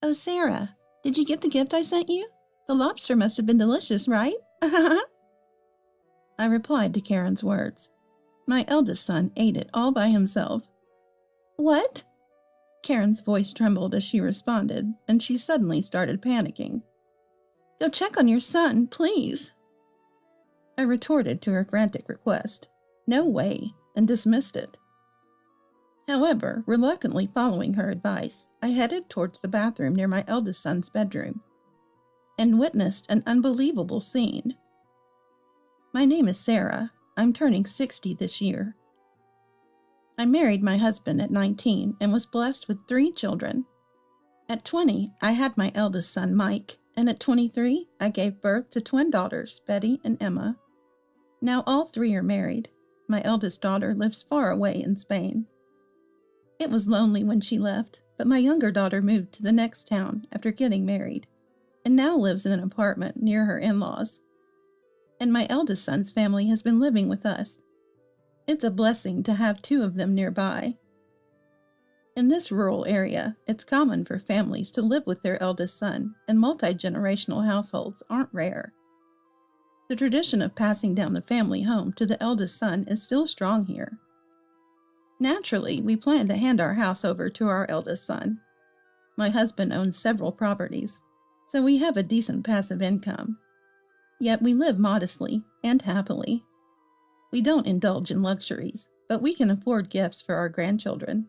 Oh, Sarah, did you get the gift I sent you? The lobster must have been delicious, right? I replied to Karen's words. My eldest son ate it all by himself. What? Karen's voice trembled as she responded, and she suddenly started panicking. Go check on your son, please. I retorted to her frantic request. No way, and dismissed it. However, reluctantly following her advice, I headed towards the bathroom near my eldest son's bedroom and witnessed an unbelievable scene. My name is Sarah. I'm turning 60 this year. I married my husband at 19 and was blessed with 3 children. At 20, I had my eldest son, Mike, and at 23, I gave birth to twin daughters, Betty and Emma. Now all 3 are married. My eldest daughter lives far away in Spain. It was lonely when she left, but my younger daughter moved to the next town after getting married, and now lives in an apartment near her in-laws. And my eldest son's family has been living with us. It's a blessing to have 2 of them nearby. In this rural area, it's common for families to live with their eldest son, and multi-generational households aren't rare. The tradition of passing down the family home to the eldest son is still strong here. Naturally, we plan to hand our house over to our eldest son. My husband owns several properties, so we have a decent passive income. Yet we live modestly and happily. We don't indulge in luxuries, but we can afford gifts for our grandchildren.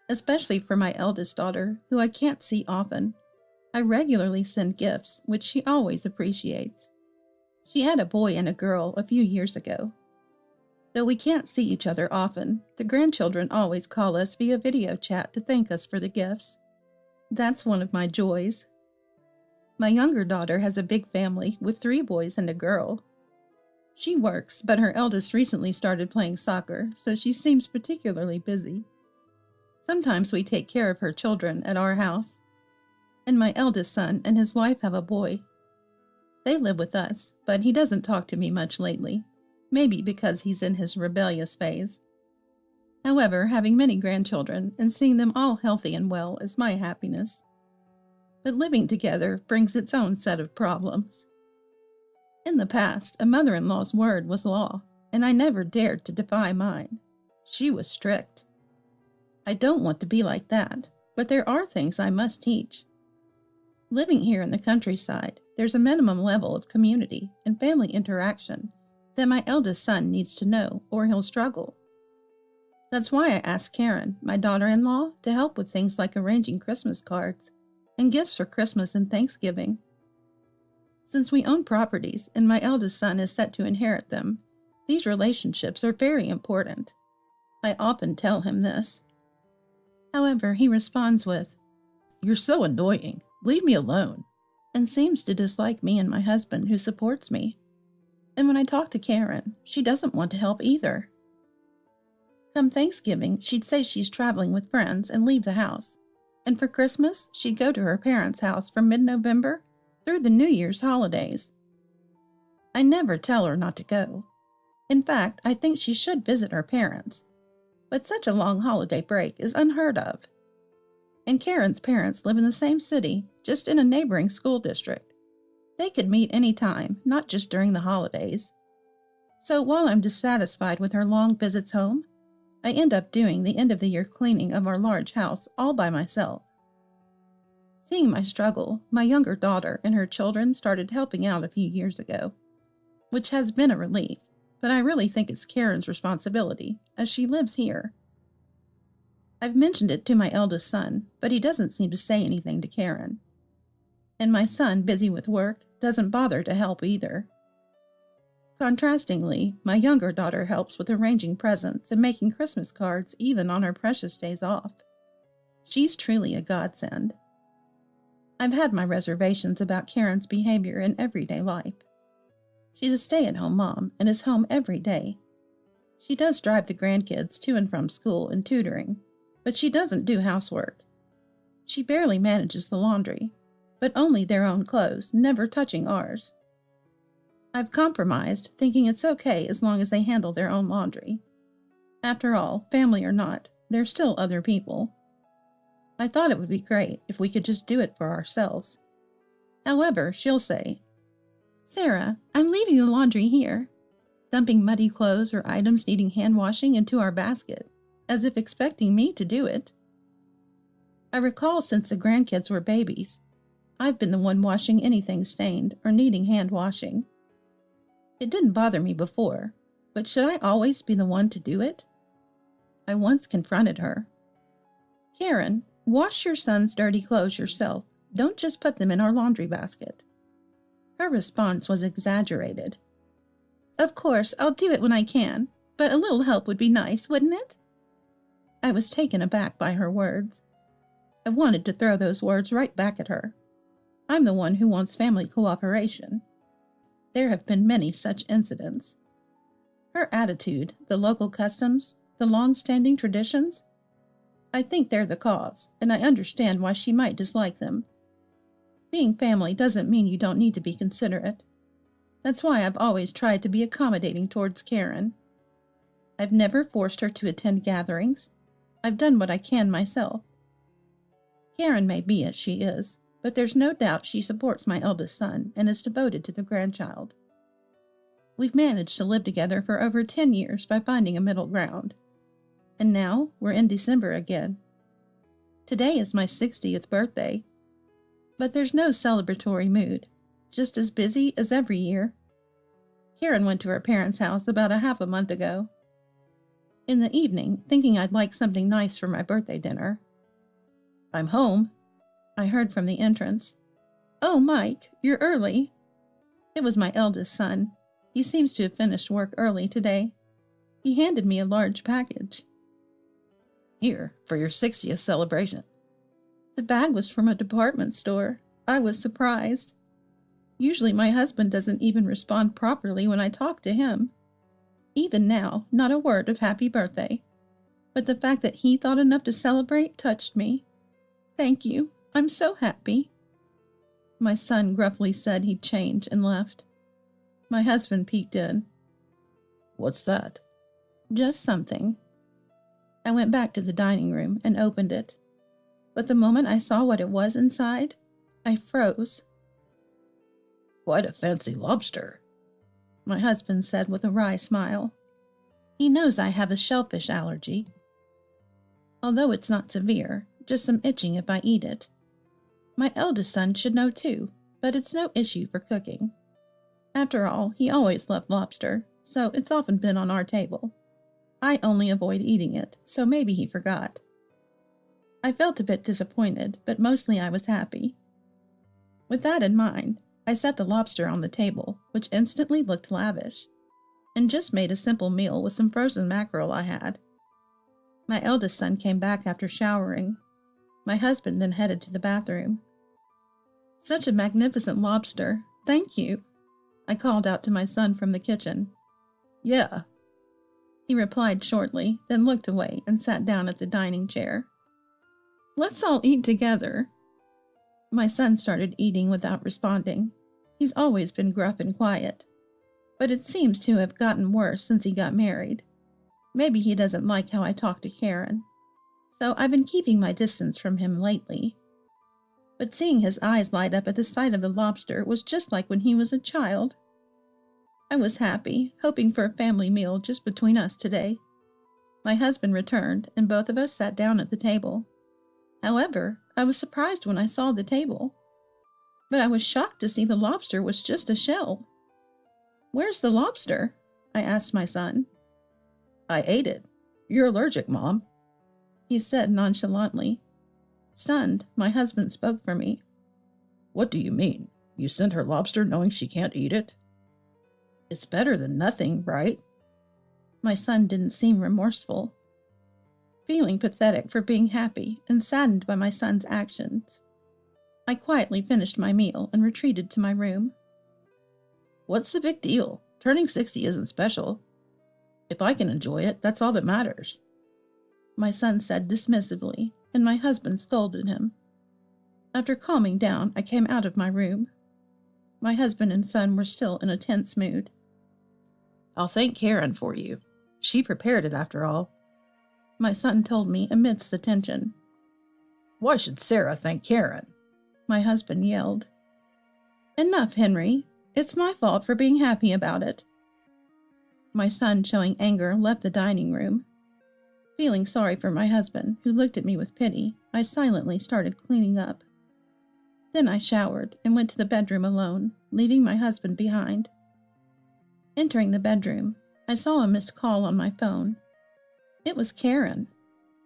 Especially for my eldest daughter, who I can't see often. I regularly send gifts, which she always appreciates. She had a boy and a girl a few years ago. Though we can't see each other often, the grandchildren always call us via video chat to thank us for the gifts. That's one of my joys. My younger daughter has a big family with 3 boys and a girl. She works, but her eldest recently started playing soccer, so she seems particularly busy. Sometimes we take care of her children at our house. And my eldest son and his wife have a boy. They live with us, but he doesn't talk to me much lately. Maybe because he's in his rebellious phase. However, having many grandchildren and seeing them all healthy and well is my happiness. But living together brings its own set of problems. In the past, a mother-in-law's word was law, and I never dared to defy mine. She was strict. I don't want to be like that, but there are things I must teach. Living here in the countryside, there's a minimum level of community and family interaction that my eldest son needs to know, or he'll struggle. That's why I asked Karen, my daughter-in-law, to help with things like arranging Christmas cards and gifts for Christmas and Thanksgiving. Since we own properties and my eldest son is set to inherit them, these relationships are very important. I often tell him this. However, he responds with, "You're so annoying. Leave me alone," and seems to dislike me and my husband, who supports me. And when I talk to Karen, she doesn't want to help either. Come Thanksgiving, she'd say she's traveling with friends and leave the house. And for Christmas, she'd go to her parents' house from mid-November through the New Year's holidays. I never tell her not to go. In fact, I think she should visit her parents. But such a long holiday break is unheard of. And Karen's parents live in the same city, just in a neighboring school district. They could meet any time, not just during the holidays. So while I'm dissatisfied with her long visits home, I end up doing the end-of-the-year cleaning of our large house all by myself. Seeing my struggle, my younger daughter and her children started helping out a few years ago, which has been a relief, but I really think it's Karen's responsibility, as she lives here. I've mentioned it to my eldest son, but he doesn't seem to say anything to Karen. And my son, busy with work, doesn't bother to help either. Contrastingly, my younger daughter helps with arranging presents and making Christmas cards even on her precious days off. She's truly a godsend. I've had my reservations about Karen's behavior in everyday life. She's a stay-at-home mom and is home every day. She does drive the grandkids to and from school and tutoring, but she doesn't do housework. She barely manages the laundry, but only their own clothes, never touching ours. I've compromised, thinking it's okay as long as they handle their own laundry. After all, family or not, they're still other people. I thought it would be great if we could just do it for ourselves. However, she'll say, "Sarah, I'm leaving the laundry here," dumping muddy clothes or items needing hand washing into our basket, as if expecting me to do it. I recall since the grandkids were babies, I've been the one washing anything stained or needing hand washing. It didn't bother me before, but should I always be the one to do it? I once confronted her. "Karen, wash your son's dirty clothes yourself. Don't just put them in our laundry basket." Her response was exaggerated. "Of course, I'll do it when I can, but a little help would be nice, wouldn't it?" I was taken aback by her words. I wanted to throw those words right back at her. I'm the one who wants family cooperation. There have been many such incidents. Her attitude, the local customs, the long-standing traditions, I think they're the cause, and I understand why she might dislike them. Being family doesn't mean you don't need to be considerate. That's why I've always tried to be accommodating towards Karen. I've never forced her to attend gatherings. I've done what I can myself. Karen may be as she is, but there's no doubt she supports my eldest son and is devoted to the grandchild. We've managed to live together for over 10 years by finding a middle ground. And now we're in December again. Today is my 60th birthday. But there's no celebratory mood, just as busy as every year. Karen went to her parents' house about half a month ago. In the evening, thinking I'd like something nice for my birthday dinner. "I'm home," I heard from the entrance. "Oh, Mike, you're early." It was my eldest son. He seems to have finished work early today. He handed me a large package. "Here, for your 60th celebration." The bag was from a department store. I was surprised. Usually my husband doesn't even respond properly when I talk to him. Even now, not a word of happy birthday. But the fact that he thought enough to celebrate touched me. "Thank you. I'm so happy." My son gruffly said he'd change and left. My husband peeked in. "What's that?" "Just something." I went back to the dining room and opened it. But the moment I saw what it was inside, I froze. "Quite a fancy lobster," my husband said with a wry smile. He knows I have a shellfish allergy. Although it's not severe, just some itching if I eat it. My eldest son should know too, but it's no issue for cooking. After all, he always loved lobster, so it's often been on our table. I only avoid eating it, so maybe he forgot. I felt a bit disappointed, but mostly I was happy. With that in mind, I set the lobster on the table, which instantly looked lavish, and just made a simple meal with some frozen mackerel I had. My eldest son came back after showering. My husband then headed to the bathroom. "Such a magnificent lobster. Thank you," I called out to my son from the kitchen. "Yeah," he replied shortly, then looked away and sat down at the dining chair. "Let's all eat together." My son started eating without responding. He's always been gruff and quiet, but it seems to have gotten worse since he got married. Maybe he doesn't like how I talk to Karen, so I've been keeping my distance from him lately. But seeing his eyes light up at the sight of the lobster was just like when he was a child. I was happy, hoping for a family meal just between us today. My husband returned, and both of us sat down at the table. However, I was surprised when I saw the table. But I was shocked to see the lobster was just a shell. "Where's the lobster?" I asked my son. "I ate it. You're allergic, Mom," he said nonchalantly. Stunned, my husband spoke for me. "What do you mean? You sent her lobster knowing she can't eat it?" "It's better than nothing, right?" My son didn't seem remorseful. Feeling pathetic for being happy and saddened by my son's actions, I quietly finished my meal and retreated to my room. "What's the big deal? Turning 60 isn't special. If I can enjoy it, that's all that matters," my son said dismissively, and my husband scolded him. After calming down, I came out of my room. My husband and son were still in a tense mood. "I'll thank Karen for you. She prepared it after all," my son told me amidst the tension. Why should Sarah thank Karen? My husband yelled. Enough, Henry. It's my fault for being happy about it. My son, showing anger, left the dining room. Feeling sorry for my husband, who looked at me with pity, I silently started cleaning up. Then I showered and went to the bedroom alone, leaving my husband behind. Entering the bedroom, I saw a missed call on my phone. It was Karen.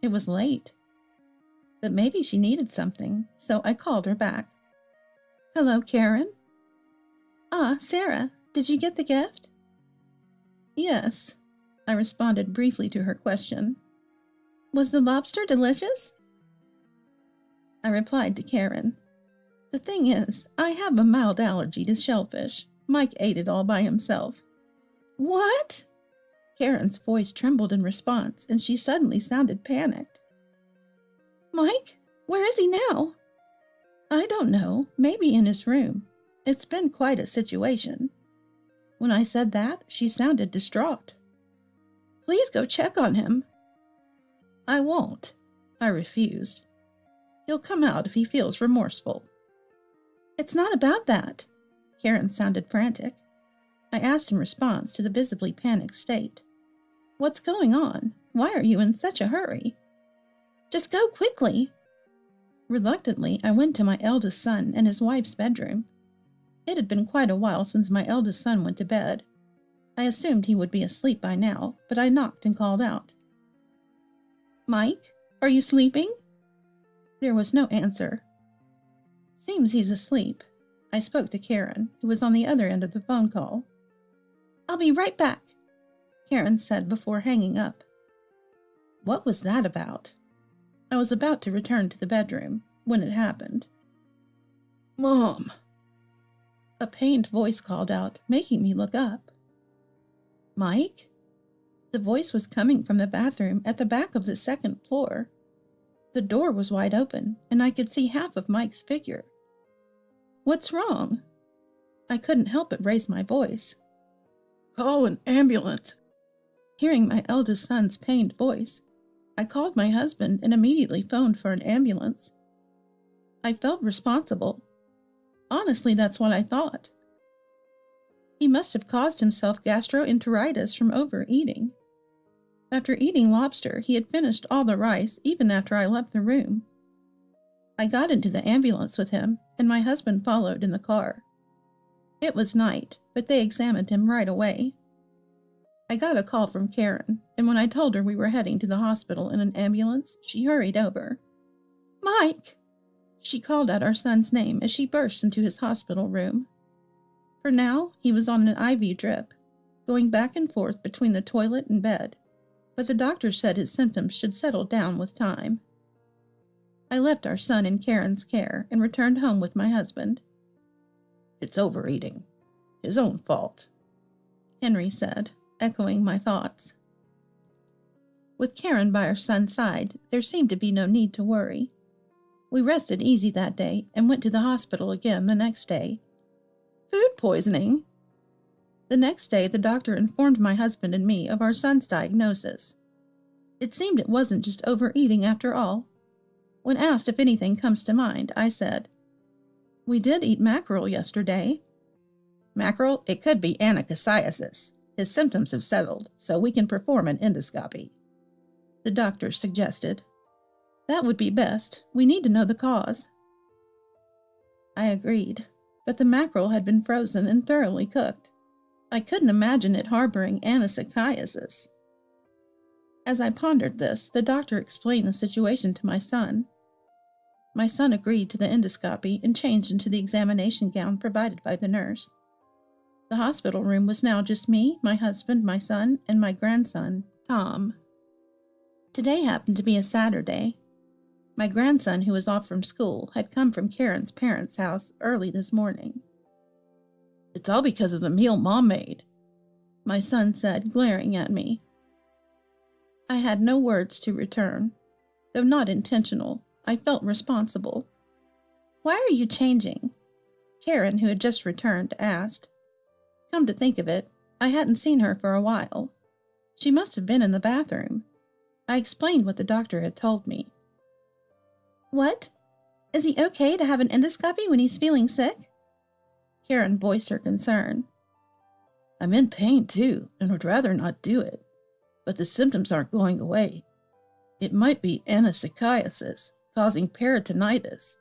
It was late. But maybe she needed something, so I called her back. Hello, Karen? Ah, Sarah, did you get the gift? Yes, I responded briefly to her question. Was the lobster delicious? I replied to Karen. The thing is, I have a mild allergy to shellfish. Mike ate it all by himself. What? Karen's voice trembled in response, and she suddenly sounded panicked. Mike? Where is he now? I don't know. Maybe in his room. It's been quite a situation. When I said that, she sounded distraught. Please go check on him. I won't. I refused. He'll come out if he feels remorseful. It's not about that. Karen sounded frantic. I asked in response to the visibly panicked state. What's going on? Why are you in such a hurry? Just go quickly. Reluctantly, I went to my eldest son and his wife's bedroom. It had been quite a while since my eldest son went to bed. I assumed he would be asleep by now, but I knocked and called out. Mike, are you sleeping? There was no answer. Seems he's asleep. I spoke to Karen, who was on the other end of the phone call. I'll be right back, Karen said before hanging up. What was that about? I was about to return to the bedroom when it happened. Mom! A pained voice called out, making me look up. Mike? The voice was coming from the bathroom at the back of the second floor. The door was wide open, and I could see half of Mike's figure. What's wrong? I couldn't help but raise my voice. Call an ambulance. Hearing my eldest son's pained voice, I called my husband and immediately phoned for an ambulance. I felt responsible. Honestly, that's what I thought. He must have caused himself gastroenteritis from overeating. After eating lobster, he had finished all the rice even after I left the room. I got into the ambulance with him, and my husband followed in the car. It was night, but they examined him right away. I got a call from Karen, and when I told her we were heading to the hospital in an ambulance, she hurried over. Mike! She called out our son's name as she burst into his hospital room. For now, he was on an IV drip, going back and forth between the toilet and bed, but the doctor said his symptoms should settle down with time. I left our son in Karen's care and returned home with my husband. It's overeating. His own fault, Henry said, echoing my thoughts. With Karen by our son's side, there seemed to be no need to worry. We rested easy that day and went to the hospital again the next day. Food poisoning? The next day, the doctor informed my husband and me of our son's diagnosis. It seemed it wasn't just overeating after all. When asked if anything comes to mind, I said, We did eat mackerel yesterday. Mackerel? It could be anacosiasis. His symptoms have settled, so we can perform an endoscopy, the doctor suggested. That would be best. We need to know the cause. I agreed, but the mackerel had been frozen and thoroughly cooked. I couldn't imagine it harboring anacosiasis. As I pondered this, the doctor explained the situation to my son. My son agreed to the endoscopy and changed into the examination gown provided by the nurse. The hospital room was now just me, my husband, my son, and my grandson, Tom. Today happened to be a Saturday. My grandson, who was off from school, had come from Karen's parents' house early this morning. It's all because of the meal Mom made, my son said, glaring at me. I had no words to return. Though not intentional, I felt responsible. Why are you changing? Karen, who had just returned, asked. Come to think of it, I hadn't seen her for a while. She must have been in the bathroom. I explained what the doctor had told me. What? Is he okay to have an endoscopy when he's feeling sick? Karen voiced her concern. I'm in pain too, and would rather not do it, but the symptoms aren't going away. It might be anisakiasis, causing peritonitis.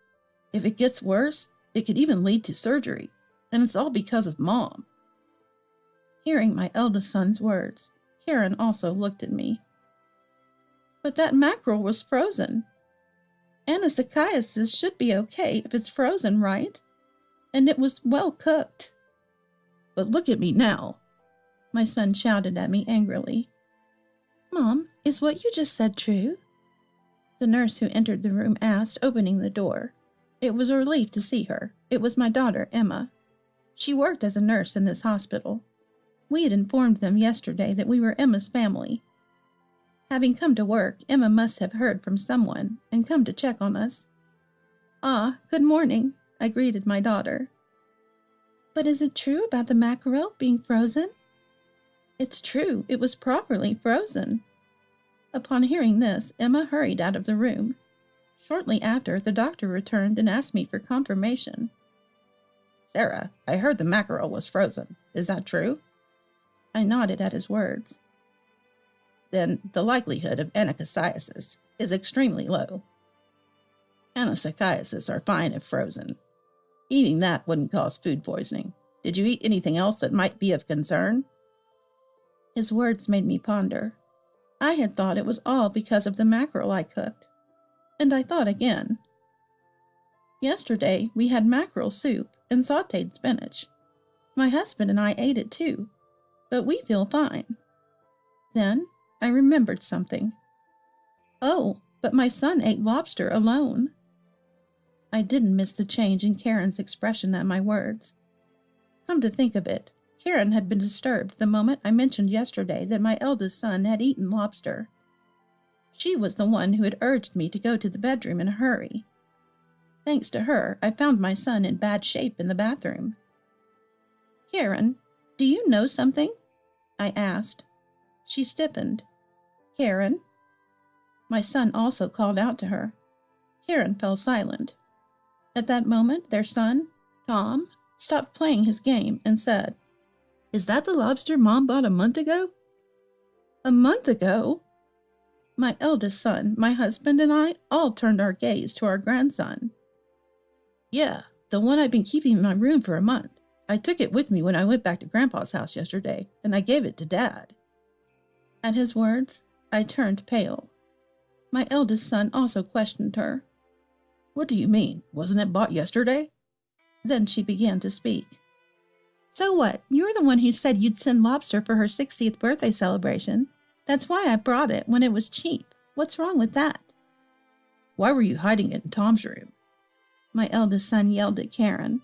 If it gets worse, it could even lead to surgery, and it's all because of Mom. Hearing my eldest son's words, Karen also looked at me. But that mackerel was frozen. Anisakiasis should be okay if it's frozen, right? And it was well cooked. But look at me now, my son shouted at me angrily. Mom, is what you just said true? The nurse who entered the room asked, opening the door. It was a relief to see her. It was my daughter, Emma. She worked as a nurse in this hospital. We had informed them yesterday that we were Emma's family. Having come to work, Emma must have heard from someone and come to check on us. Ah, good morning, I greeted my daughter. But is it true about the mackerel being frozen? It's true, it was properly frozen. Upon hearing this, Emma hurried out of the room. Shortly after, the doctor returned and asked me for confirmation. Sarah, I heard the mackerel was frozen. Is that true? I nodded at his words. Then the likelihood of anisakiasis is extremely low. Anisakiasis are fine if frozen. Eating that wouldn't cause food poisoning. Did you eat anything else that might be of concern? His words made me ponder. I had thought it was all because of the mackerel I cooked. And I thought again. Yesterday we had mackerel soup and sautéed spinach. My husband and I ate it too, but we feel fine. Then I remembered something. Oh, but my son ate lobster alone. I didn't miss the change in Karen's expression at my words. Come to think of it, Karen had been disturbed the moment I mentioned yesterday that my eldest son had eaten lobster. She was the one who had urged me to go to the bedroom in a hurry. Thanks to her, I found my son in bad shape in the bathroom. Karen, do you know something? I asked. She stiffened. Karen? My son also called out to her. Karen fell silent. At that moment, their son, Tom, stopped playing his game and said, Is that the lobster Mom bought a month ago? A month ago? My eldest son, my husband, and I all turned our gaze to our grandson. Yeah, the one I've been keeping in my room for a month. I took it with me when I went back to Grandpa's house yesterday, and I gave it to Dad. At his words, I turned pale. My eldest son also questioned her. What do you mean? Wasn't it bought yesterday? Then she began to speak. So what? You're the one who said you'd send lobster for her 60th birthday celebration. That's why I brought it when it was cheap. What's wrong with that? Why were you hiding it in Tom's room? My eldest son yelled at Karen.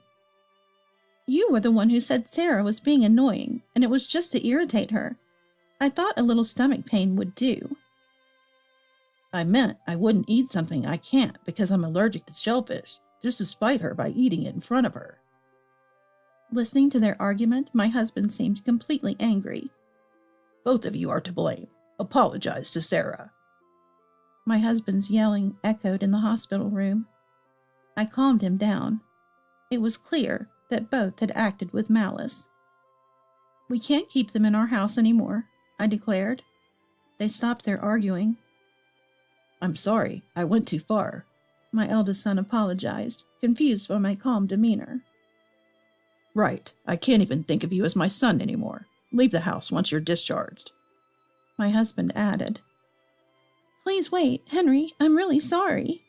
You were the one who said Sarah was being annoying, and it was just to irritate her. I thought a little stomach pain would do. I meant I wouldn't eat something I can't because I'm allergic to shellfish, just to spite her by eating it in front of her. Listening to their argument, my husband seemed completely angry. Both of you are to blame. Apologize to Sarah. My husband's yelling echoed in the hospital room. I calmed him down. It was clear that both had acted with malice. We can't keep them in our house anymore, I declared. They stopped their arguing. I'm sorry, I went too far. My eldest son apologized, confused by my calm demeanor. Right, I can't even think of you as my son anymore. Leave the house once you're discharged. My husband added. Please wait, Henry, I'm really sorry.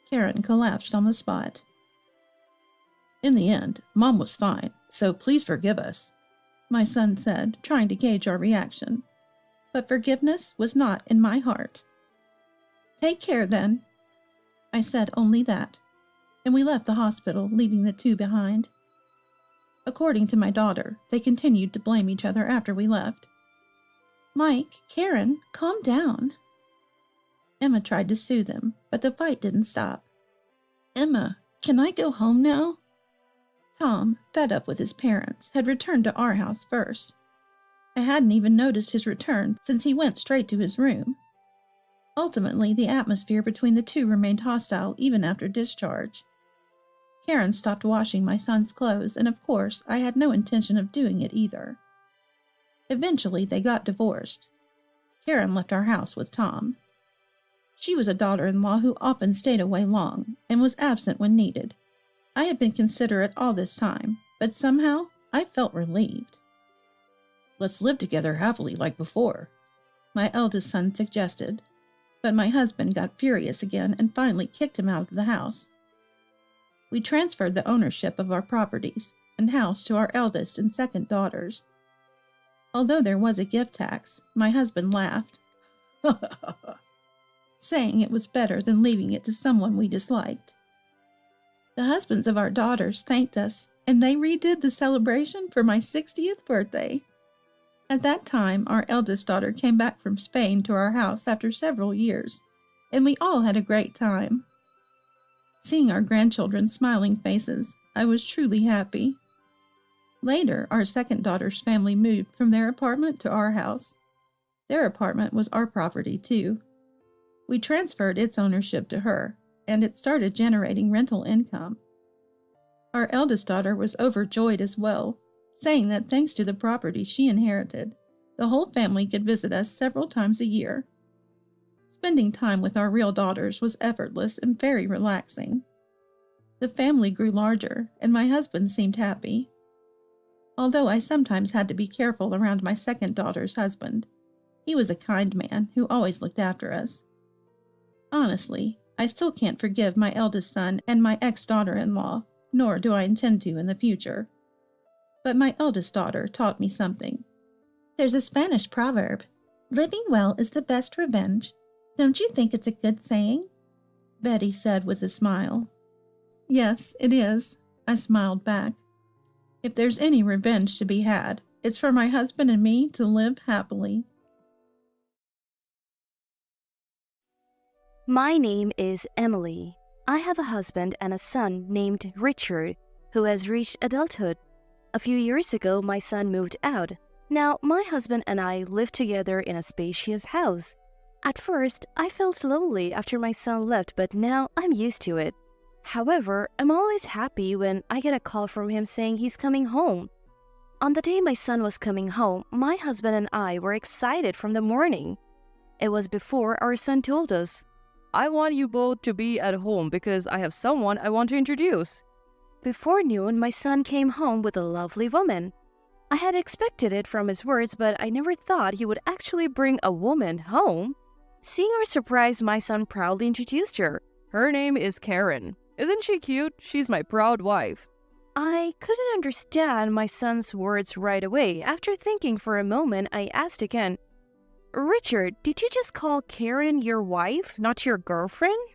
Karen collapsed on the spot. In the end, Mom was fine, so please forgive us, my son said, trying to gauge our reaction. But forgiveness was not in my heart. Take care, then. I said only that, and we left the hospital, leaving the two behind. According to my daughter, they continued to blame each other after we left. Mike, Karen, calm down. Emma tried to soothe him, but the fight didn't stop. Emma, can I go home now? Tom, fed up with his parents, had returned to our house first. I hadn't even noticed his return since he went straight to his room. Ultimately, the atmosphere between the two remained hostile even after discharge. Karen stopped washing my son's clothes, and of course, I had no intention of doing it either. Eventually, they got divorced. Karen left our house with Tom. She was a daughter-in-law who often stayed away long and was absent when needed. I had been considerate all this time, but somehow I felt relieved. Let's live together happily like before, my eldest son suggested, but my husband got furious again and finally kicked him out of the house. We transferred the ownership of our properties and house to our eldest and second daughters. Although there was a gift tax, my husband laughed, saying it was better than leaving it to someone we disliked. The husbands of our daughters thanked us, and they redid the celebration for my 60th birthday. At that time, our eldest daughter came back from Spain to our house after several years, and we all had a great time. Seeing our grandchildren's smiling faces, I was truly happy. Later, our second daughter's family moved from their apartment to our house. Their apartment was our property, too. We transferred its ownership to her, and it started generating rental income. Our eldest daughter was overjoyed as well, saying that thanks to the property she inherited, the whole family could visit us several times a year. Spending time with our real daughters was effortless and very relaxing. The family grew larger, and my husband seemed happy. Although I sometimes had to be careful around my second daughter's husband, he was a kind man who always looked after us. Honestly, I still can't forgive my eldest son and my ex-daughter-in-law, nor do I intend to in the future. But my eldest daughter taught me something. There's a Spanish proverb, "Living well is the best revenge." Don't you think it's a good saying? Betty said with a smile. Yes, it is, I smiled back. If there's any revenge to be had, it's for my husband and me to live happily. My name is Emily. I have a husband and a son named Richard, who has reached adulthood. A few years ago, my son moved out. Now, my husband and I live together in a spacious house. At first, I felt lonely after my son left, but now I'm used to it. However, I'm always happy when I get a call from him saying he's coming home. On the day my son was coming home, my husband and I were excited from the morning. It was before our son told us, "I want you both to be at home because I have someone I want to introduce." Before noon, my son came home with a lovely woman. I had expected it from his words, but I never thought he would actually bring a woman home. Seeing our surprise, my son proudly introduced her. "Her name is Karen. Isn't she cute? She's my proud wife." I couldn't understand my son's words right away. After thinking for a moment, I asked again, "Richard, did you just call Karen your wife, not your girlfriend?"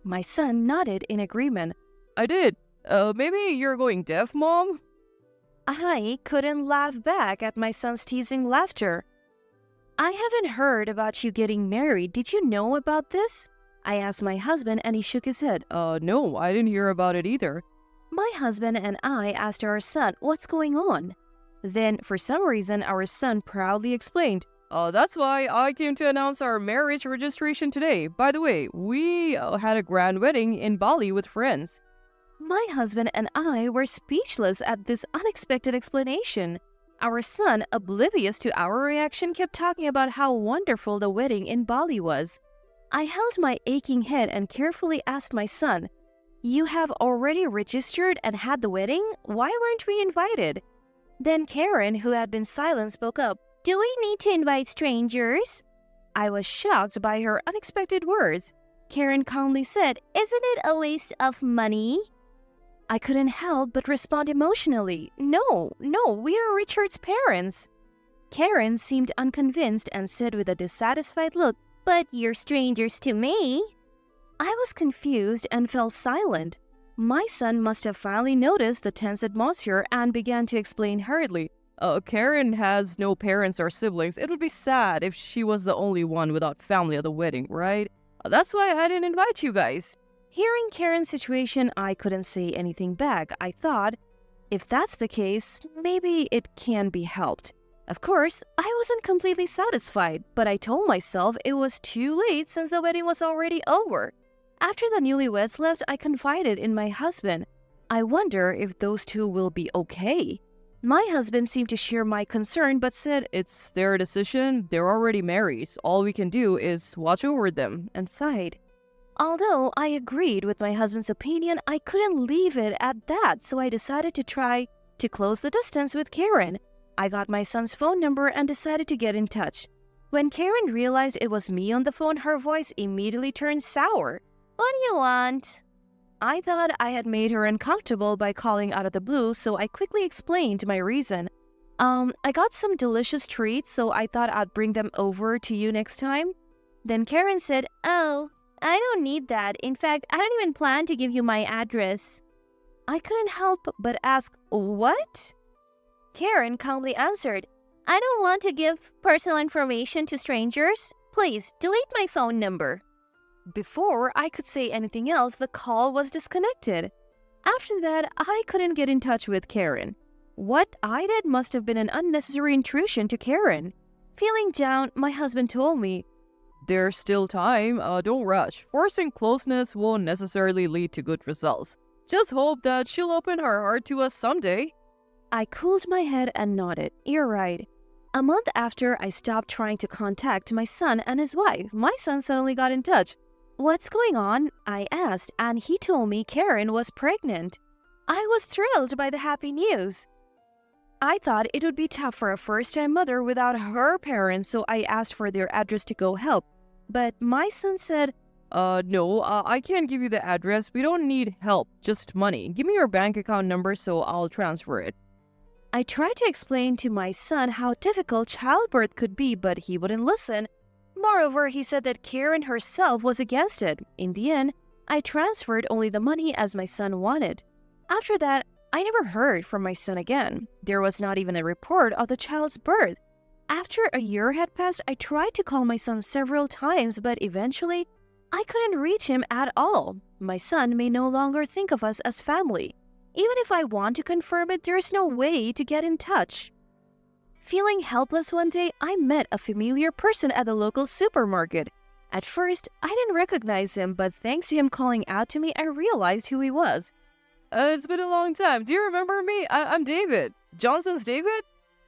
My son nodded in agreement. "I did. Maybe you're going deaf, Mom?" I couldn't laugh back at my son's teasing laughter. "I haven't heard about you getting married. Did you know about this?" I asked my husband, and he shook his head. No, I didn't hear about it either." My husband and I asked our son what's going on. Then, for some reason, our son proudly explained, "That's why I came to announce our marriage registration today. By the way, we had a grand wedding in Bali with friends." My husband and I were speechless at this unexpected explanation. Our son, oblivious to our reaction, kept talking about how wonderful the wedding in Bali was. I held my aching head and carefully asked my son, "You have already registered and had the wedding? Why weren't we invited?" Then Karen, who had been silent, spoke up. "Do we need to invite strangers?" I was shocked by her unexpected words. Karen calmly said, "Isn't it a waste of money?" I couldn't help but respond emotionally. No, we are Richard's parents." Karen seemed unconvinced and said with a dissatisfied look, "But you're strangers to me." I was confused and fell silent. My son must have finally noticed the tense atmosphere and began to explain hurriedly. Karen has no parents or siblings. It would be sad if she was the only one without family at the wedding, right? That's why I didn't invite you guys." Hearing Karen's situation, I couldn't say anything back. I thought, if that's the case, maybe it can be helped. Of course, I wasn't completely satisfied, but I told myself it was too late since the wedding was already over. After the newlyweds left, I confided in my husband. I wonder if those two will be okay. My husband seemed to share my concern but said, "It's their decision, they're already married, all we can do is watch over them," and sighed. Although I agreed with my husband's opinion, I couldn't leave it at that, so I decided to try to close the distance with Karen. I got my son's phone number and decided to get in touch. When Karen realized it was me on the phone, her voice immediately turned sour. "What do you want?" I thought I had made her uncomfortable by calling out of the blue, so I quickly explained my reason. I got some delicious treats, so I thought I'd bring them over to you next time." Then Karen said, "Oh, I don't need that. In fact, I don't even plan to give you my address." I couldn't help but ask, "What?" Karen calmly answered, "I don't want to give personal information to strangers. Please delete my phone number." Before I could say anything else, the call was disconnected. After that, I couldn't get in touch with Karen. What I did must have been an unnecessary intrusion to Karen. Feeling down, my husband told me, "There's still time, don't rush. Forcing closeness won't necessarily lead to good results. Just hope that she'll open her heart to us someday." I cooled my head and nodded. "You're right." A month after I stopped trying to contact my son and his wife, my son suddenly got in touch. "What's going on?" I asked, and he told me Karen was pregnant. I was thrilled by the happy news. I thought it would be tough for a first-time mother without her parents, so I asked for their address to go help. But my son said, No, I can't give you the address. We don't need help, just money. Give me your bank account number so I'll transfer it." I tried to explain to my son how difficult childbirth could be, but he wouldn't listen. Moreover, he said that Karen herself was against it. In the end, I transferred only the money as my son wanted. After that, I never heard from my son again. There was not even a report of the child's birth. After a year had passed, I tried to call my son several times, but eventually, I couldn't reach him at all. My son may no longer think of us as family. Even if I want to confirm it, there is no way to get in touch. Feeling helpless one day, I met a familiar person at the local supermarket. At first, I didn't recognize him, but thanks to him calling out to me, I realized who he was. It's been a long time. Do you remember me? I'm David. Johnson's David?"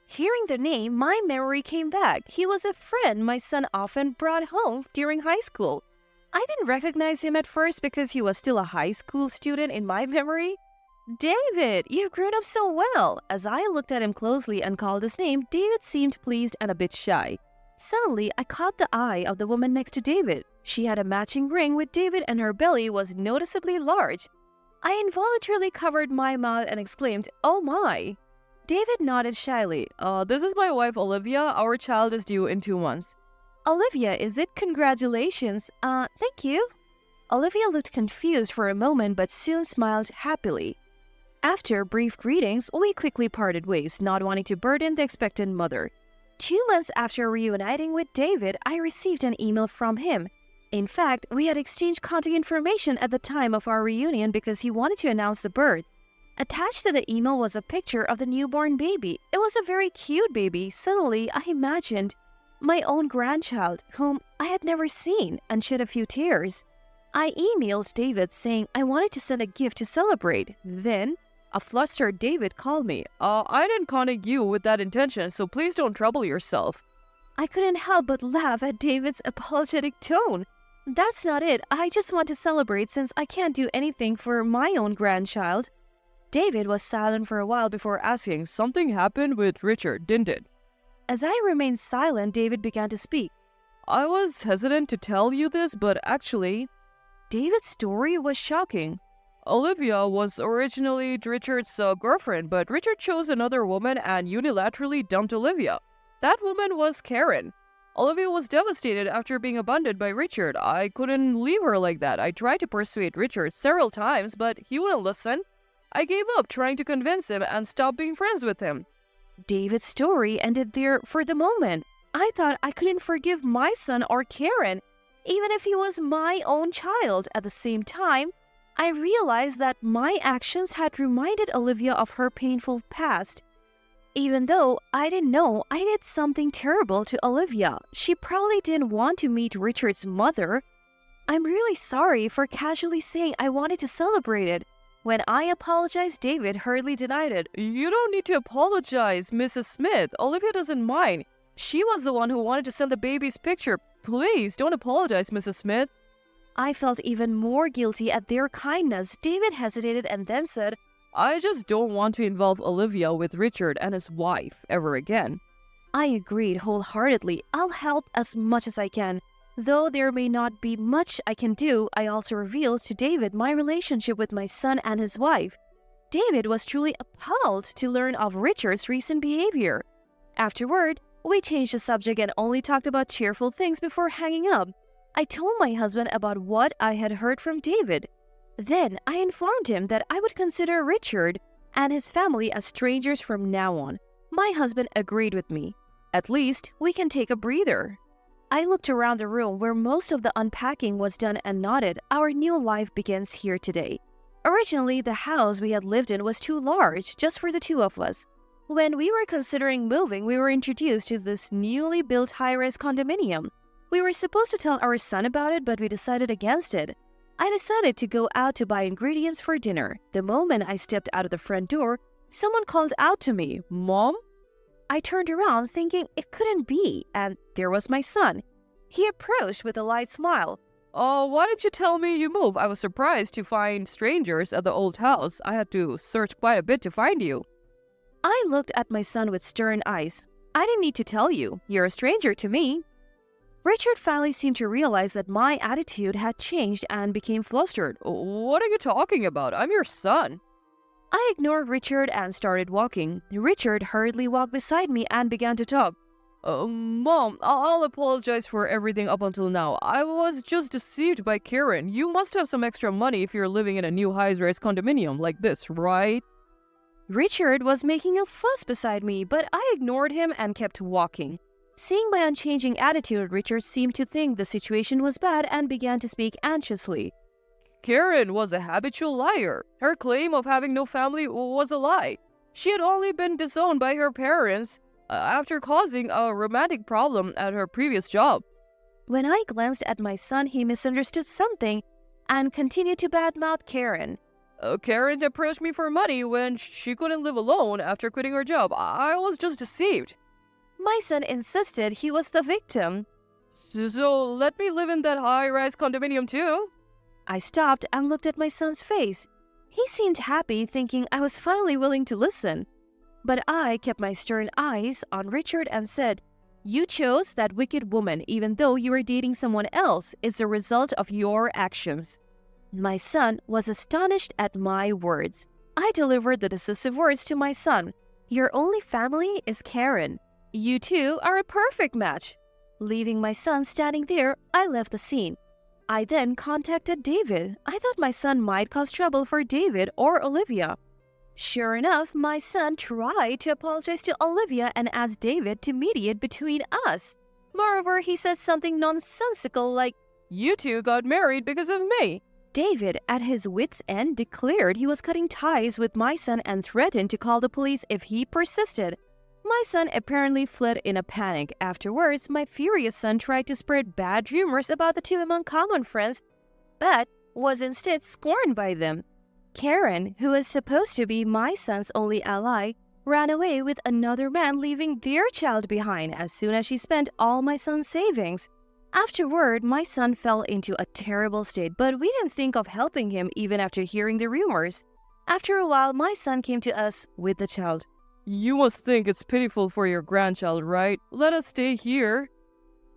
Hearing the name, my memory came back. He was a friend my son often brought home during high school. I didn't recognize him at first because he was still a high school student in my memory. "David, you've grown up so well." As I looked at him closely and called his name, David seemed pleased and a bit shy. Suddenly, I caught the eye of the woman next to David. She had a matching ring with David and her belly was noticeably large. I involuntarily covered my mouth and exclaimed, "Oh my!" David nodded shyly. This is my wife Olivia. Our child is due in 2 months." "Olivia, is it? Congratulations." Thank you." Olivia looked confused for a moment but soon smiled happily. After brief greetings, we quickly parted ways, not wanting to burden the expectant mother. 2 months after reuniting with David, I received an email from him. In fact, we had exchanged contact information at the time of our reunion because he wanted to announce the birth. Attached to the email was a picture of the newborn baby. It was a very cute baby. Suddenly, I imagined my own grandchild, whom I had never seen, and shed a few tears. I emailed David saying I wanted to send a gift to celebrate. Then, a flustered David called me. I didn't contact you with that intention, so please don't trouble yourself." I couldn't help but laugh at David's apologetic tone. "That's not it. I just want to celebrate since I can't do anything for my own grandchild." David was silent for a while before asking, "Something happened with Richard, didn't it?" As I remained silent, David began to speak. "I was hesitant to tell you this, but actually..." David's story was shocking. "Olivia was originally Richard's girlfriend, but Richard chose another woman and unilaterally dumped Olivia. That woman was Karen. Olivia was devastated after being abandoned by Richard. I couldn't leave her like that. I tried to persuade Richard several times, but he wouldn't listen. I gave up trying to convince him and stopped being friends with him." David's story ended there for the moment. I thought I couldn't forgive my son or Karen, even if he was my own child. At the same time, I realized that my actions had reminded Olivia of her painful past. Even though I didn't know I did something terrible to Olivia, she probably didn't want to meet Richard's mother. I'm really sorry for casually saying I wanted to celebrate it. When I apologized, David hurriedly denied it. You don't need to apologize, Mrs. Smith. Olivia doesn't mind. She was the one who wanted to send the baby's picture. Please don't apologize, Mrs. Smith. I felt even more guilty at their kindness. David hesitated and then said, I just don't want to involve Olivia with Richard and his wife ever again. I agreed wholeheartedly. I'll help as much as I can. Though there may not be much I can do, I also revealed to David my relationship with my son and his wife. David was truly appalled to learn of Richard's recent behavior. Afterward, we changed the subject and only talked about cheerful things before hanging up. I told my husband about what I had heard from David. Then I informed him that I would consider Richard and his family as strangers from now on. My husband agreed with me. At least we can take a breather. I looked around the room where most of the unpacking was done and nodded. Our new life begins here today. Originally, the house we had lived in was too large just for the two of us. When we were considering moving, we were introduced to this newly built high-rise condominium. We were supposed to tell our son about it, but we decided against it. I decided to go out to buy ingredients for dinner. The moment I stepped out of the front door, someone called out to me, Mom? I turned around thinking it couldn't be, and there was my son. He approached with a light smile. Oh, why did you tell me you moved? I was surprised to find strangers at the old house. I had to search quite a bit to find you. I looked at my son with stern eyes. I didn't need to tell you. You're a stranger to me. Richard finally seemed to realize that my attitude had changed and became flustered. What are you talking about? I'm your son. I ignored Richard and started walking. Richard hurriedly walked beside me and began to talk. Mom, I'll apologize for everything up until now. I was just deceived by Karen. You must have some extra money if you're living in a new high-rise condominium like this, right? Richard was making a fuss beside me, but I ignored him and kept walking. Seeing my unchanging attitude, Richard seemed to think the situation was bad and began to speak anxiously. Karen was a habitual liar. Her claim of having no family was a lie. She had only been disowned by her parents after causing a romantic problem at her previous job. When I glanced at my son, he misunderstood something and continued to badmouth Karen. Karen approached me for money when she couldn't live alone after quitting her job. I was just deceived. My son insisted he was the victim. So let me live in that high-rise condominium too? I stopped and looked at my son's face. He seemed happy, thinking I was finally willing to listen. But I kept my stern eyes on Richard and said, You chose that wicked woman even though you were dating someone else. It's the result of your actions. My son was astonished at my words. I delivered the decisive words to my son. Your only family is Karen. You two are a perfect match. Leaving my son standing there, I left the scene. I then contacted David. I thought my son might cause trouble for David or Olivia. Sure enough, my son tried to apologize to Olivia and asked David to mediate between us. Moreover, he said something nonsensical like, You two got married because of me. David, at his wits' end, declared he was cutting ties with my son and threatened to call the police if he persisted. My son apparently fled in a panic. Afterwards, my furious son tried to spread bad rumors about the two among common friends, but was instead scorned by them. Karen, who was supposed to be my son's only ally, ran away with another man, leaving their child behind as soon as she spent all my son's savings. Afterward, my son fell into a terrible state, but we didn't think of helping him even after hearing the rumors. After a while, my son came to us with the child. You must think it's pitiful for your grandchild, right? Let us stay here.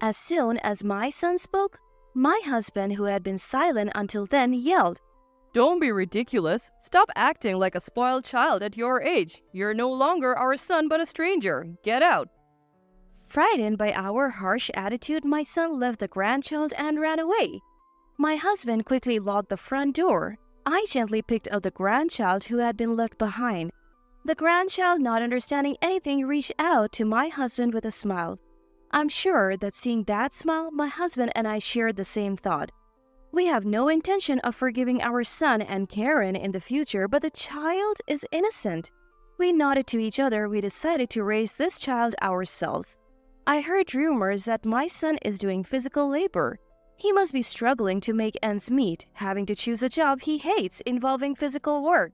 As soon as my son spoke, my husband, who had been silent until then, yelled, Don't be ridiculous. Stop acting like a spoiled child at your age. You're no longer our son but a stranger. Get out. Frightened by our harsh attitude, my son left the grandchild and ran away. My husband quickly locked the front door. I gently picked up the grandchild who had been left behind. The grandchild, not understanding anything, reached out to my husband with a smile. I'm sure that seeing that smile, my husband and I shared the same thought. We have no intention of forgiving our son and Karen in the future, but the child is innocent. We nodded to each other. We decided to raise this child ourselves. I heard rumors that my son is doing physical labor. He must be struggling to make ends meet, having to choose a job he hates involving physical work.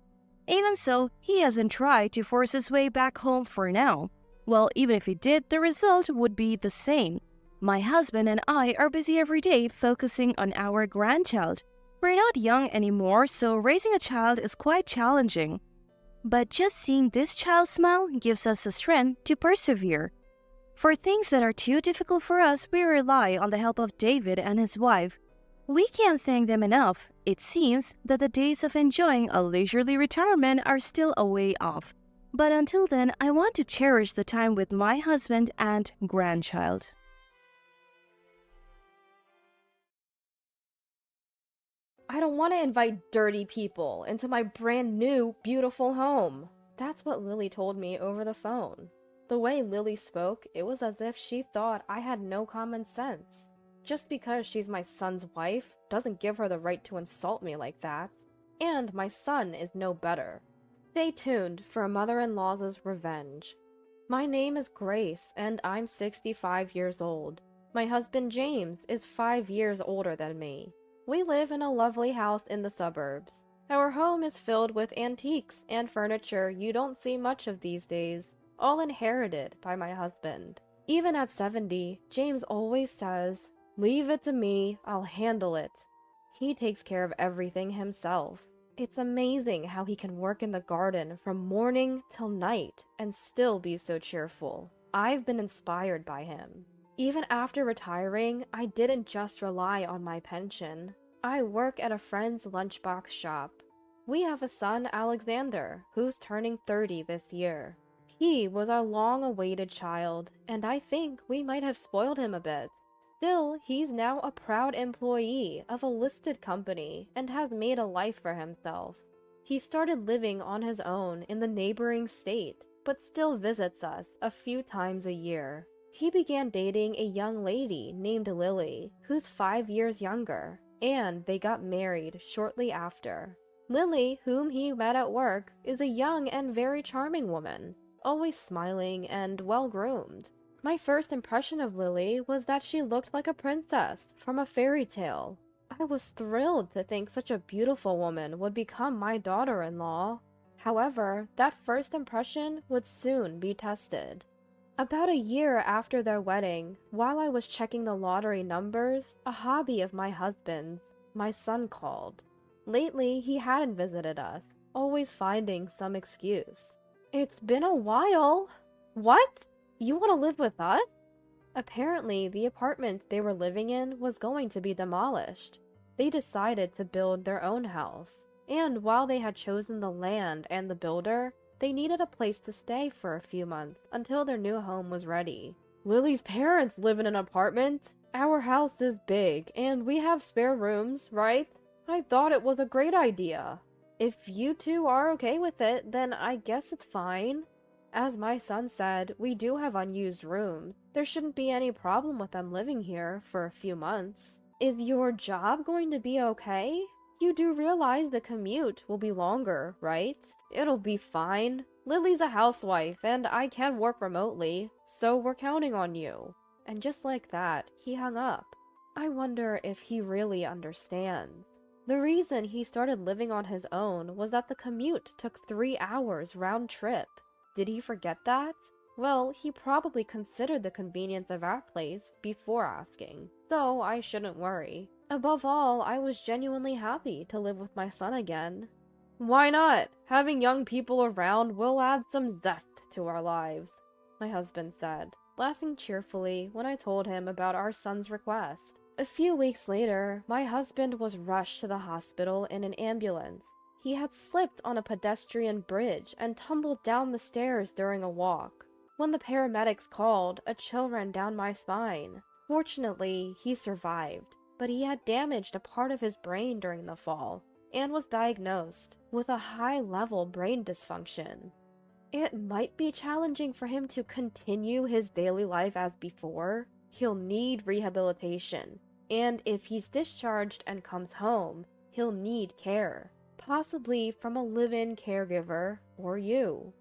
Even so, he hasn't tried to force his way back home for now. Well, even if he did, the result would be the same. My husband and I are busy every day focusing on our grandchild. We're not young anymore, so raising a child is quite challenging. But just seeing this child smile gives us the strength to persevere. For things that are too difficult for us, we rely on the help of David and his wife. We can't thank them enough. It seems that the days of enjoying a leisurely retirement are still a way off. But until then, I want to cherish the time with my husband and grandchild. I don't want to invite dirty people into my brand new, beautiful home. That's what Lily told me over the phone. The way Lily spoke, it was as if she thought I had no common sense. Just because she's my son's wife doesn't give her the right to insult me like that. And my son is no better. Stay tuned for a mother-in-law's revenge. My name is Grace, and I'm 65 years old. My husband James is 5 years older than me. We live in a lovely house in the suburbs. Our home is filled with antiques and furniture you don't see much of these days, all inherited by my husband. Even at 70, James always says, "Leave it to me, I'll handle it." He takes care of everything himself. It's amazing how he can work in the garden from morning till night and still be so cheerful. I've been inspired by him. Even after retiring, I didn't just rely on my pension. I work at a friend's lunchbox shop. We have a son, Alexander, who's turning 30 this year. He was our long-awaited child, and I think we might have spoiled him a bit. Still, he's now a proud employee of a listed company and has made a life for himself. He started living on his own in the neighboring state, but still visits us a few times a year. He began dating a young lady named Lily, who's 5 years younger, and they got married shortly after. Lily, whom he met at work, is a young and very charming woman, always smiling and well-groomed. My first impression of Lily was that she looked like a princess from a fairy tale. I was thrilled to think such a beautiful woman would become my daughter-in-law. However, that first impression would soon be tested. About a year after their wedding, while I was checking the lottery numbers, a hobby of my husband's, my son called. Lately, he hadn't visited us, always finding some excuse. "It's been a while." "What? You want to live with us?" Apparently, the apartment they were living in was going to be demolished. They decided to build their own house, and while they had chosen the land and the builder, they needed a place to stay for a few months until their new home was ready. "Lily's parents live in an apartment. Our house is big, and we have spare rooms, right? I thought it was a great idea. If you two are okay with it, then I guess it's fine. As my son said, we do have unused rooms. There shouldn't be any problem with them living here for a few months. Is your job going to be okay? You do realize the commute will be longer, right? It'll be fine. Lily's a housewife, and I can work remotely, so we're counting on you." And just like that, he hung up. I wonder if he really understands. The reason he started living on his own was that the commute took 3 hours round trip. Did he forget that? Well, he probably considered the convenience of our place before asking, so I shouldn't worry. Above all, I was genuinely happy to live with my son again. "Why not? Having young people around will add some zest to our lives," my husband said, laughing cheerfully when I told him about our son's request. A few weeks later, my husband was rushed to the hospital in an ambulance. He had slipped on a pedestrian bridge and tumbled down the stairs during a walk. When the paramedics called, a chill ran down my spine. Fortunately, he survived, but he had damaged a part of his brain during the fall and was diagnosed with a high-level brain dysfunction. It might be challenging for him to continue his daily life as before. He'll need rehabilitation, and if he's discharged and comes home, he'll need care, possibly from a live-in caregiver or you.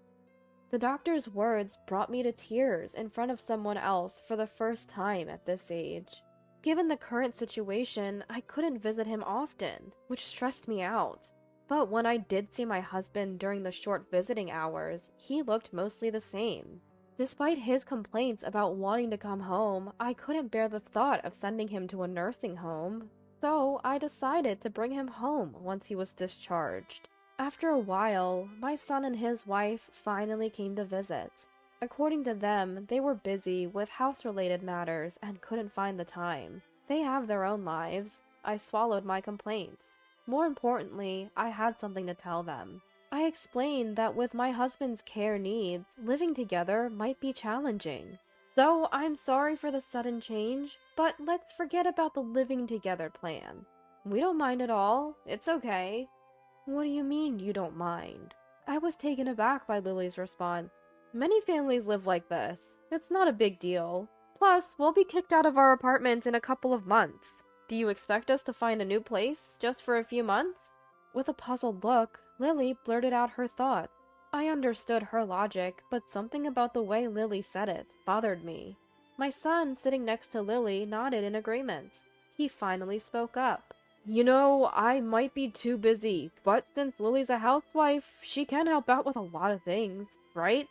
The doctor's words brought me to tears in front of someone else for the first time at this age. Given the current situation, I couldn't visit him often, which stressed me out. But when I did see my husband during the short visiting hours, he looked mostly the same. Despite his complaints about wanting to come home, I couldn't bear the thought of sending him to a nursing home, so I decided to bring him home once he was discharged. After a while, my son and his wife finally came to visit. According to them, they were busy with house-related matters and couldn't find the time. They have their own lives. I swallowed my complaints. More importantly, I had something to tell them. I explained that with my husband's care needs, living together might be challenging. So I'm sorry for the sudden change, but let's forget about the living together plan. We don't mind at all. It's okay. What do you mean you don't mind? I was taken aback by Lily's response. Many families live like this. It's not a big deal. Plus, we'll be kicked out of our apartment in a couple of months. Do you expect us to find a new place just for a few months? With a puzzled look, Lily blurted out her thought. I understood her logic, but something about the way Lily said it bothered me. My son, sitting next to Lily, nodded in agreement. He finally spoke up. You know, I might be too busy, but since Lily's a housewife, she can help out with a lot of things, right?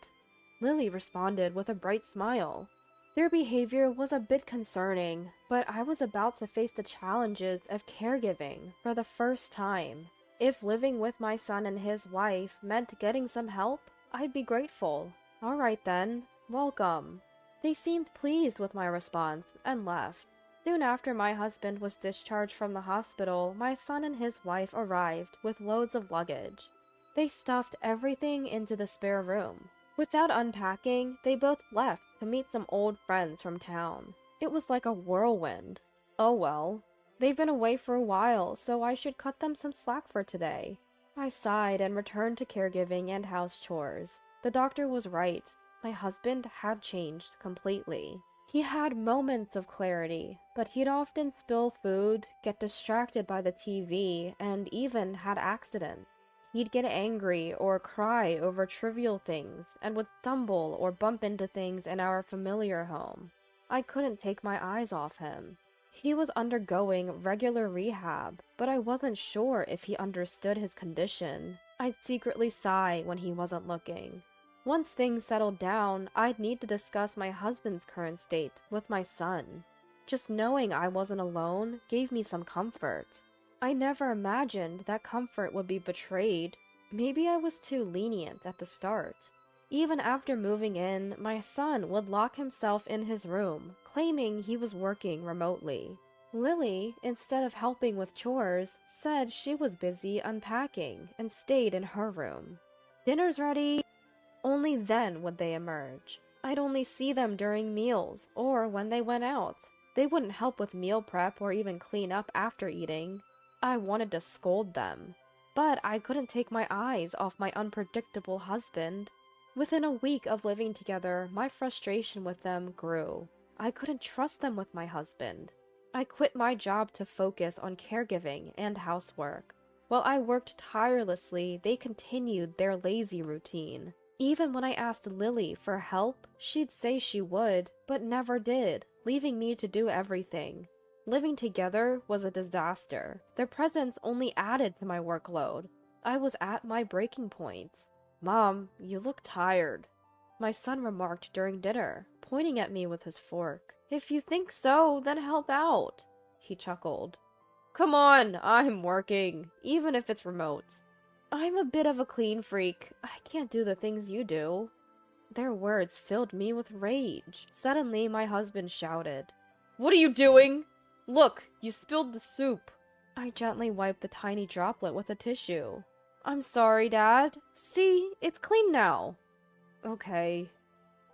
Lily responded with a bright smile. Their behavior was a bit concerning, but I was about to face the challenges of caregiving for the first time. If living with my son and his wife meant getting some help, I'd be grateful. All right then, welcome. They seemed pleased with my response and left. Soon after my husband was discharged from the hospital, my son and his wife arrived with loads of luggage. They stuffed everything into the spare room. Without unpacking, they both left to meet some old friends from town. It was like a whirlwind. Oh well. They've been away for a while, so I should cut them some slack for today. I sighed and returned to caregiving and house chores. The doctor was right. My husband had changed completely. He had moments of clarity, but he'd often spill food, get distracted by the TV, and even had accidents. He'd get angry or cry over trivial things and would stumble or bump into things in our familiar home. I couldn't take my eyes off him. He was undergoing regular rehab, but I wasn't sure if he understood his condition. I'd secretly sigh when he wasn't looking. Once things settled down, I'd need to discuss my husband's current state with my son. Just knowing I wasn't alone gave me some comfort. I never imagined that comfort would be betrayed. Maybe I was too lenient at the start. Even after moving in, my son would lock himself in his room, claiming he was working remotely. Lily, instead of helping with chores, said she was busy unpacking and stayed in her room. Dinner's ready. Only then would they emerge. I'd only see them during meals or when they went out. They wouldn't help with meal prep or even clean up after eating. I wanted to scold them, but I couldn't take my eyes off my unpredictable husband. Within a week of living together, my frustration with them grew. I couldn't trust them with my husband. I quit my job to focus on caregiving and housework. While I worked tirelessly, they continued their lazy routine. Even when I asked Lily for help, she'd say she would, but never did, leaving me to do everything. Living together was a disaster. Their presence only added to my workload. I was at my breaking point. Mom, you look tired, my son remarked during dinner, pointing at me with his fork. If you think so, then help out, he chuckled. Come on, I'm working, even if it's remote. I'm a bit of a clean freak. I can't do the things you do. Their words filled me with rage. Suddenly, my husband shouted, What are you doing? Look, you spilled the soup. I gently wiped the tiny droplet with a tissue. I'm sorry, Dad. See, it's clean now. Okay.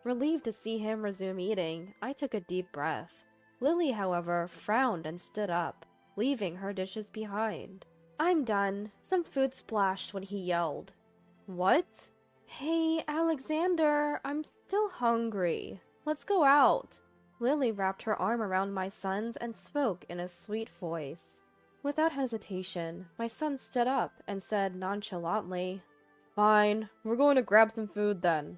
Relieved to see him resume eating, I took a deep breath. Lily, however, frowned and stood up, leaving her dishes behind. I'm done. Some food splashed when he yelled. What? Hey, Alexander, I'm still hungry. Let's go out. Lily wrapped her arm around my son's and spoke in a sweet voice. Without hesitation, my son stood up and said nonchalantly, Fine, we're going to grab some food then.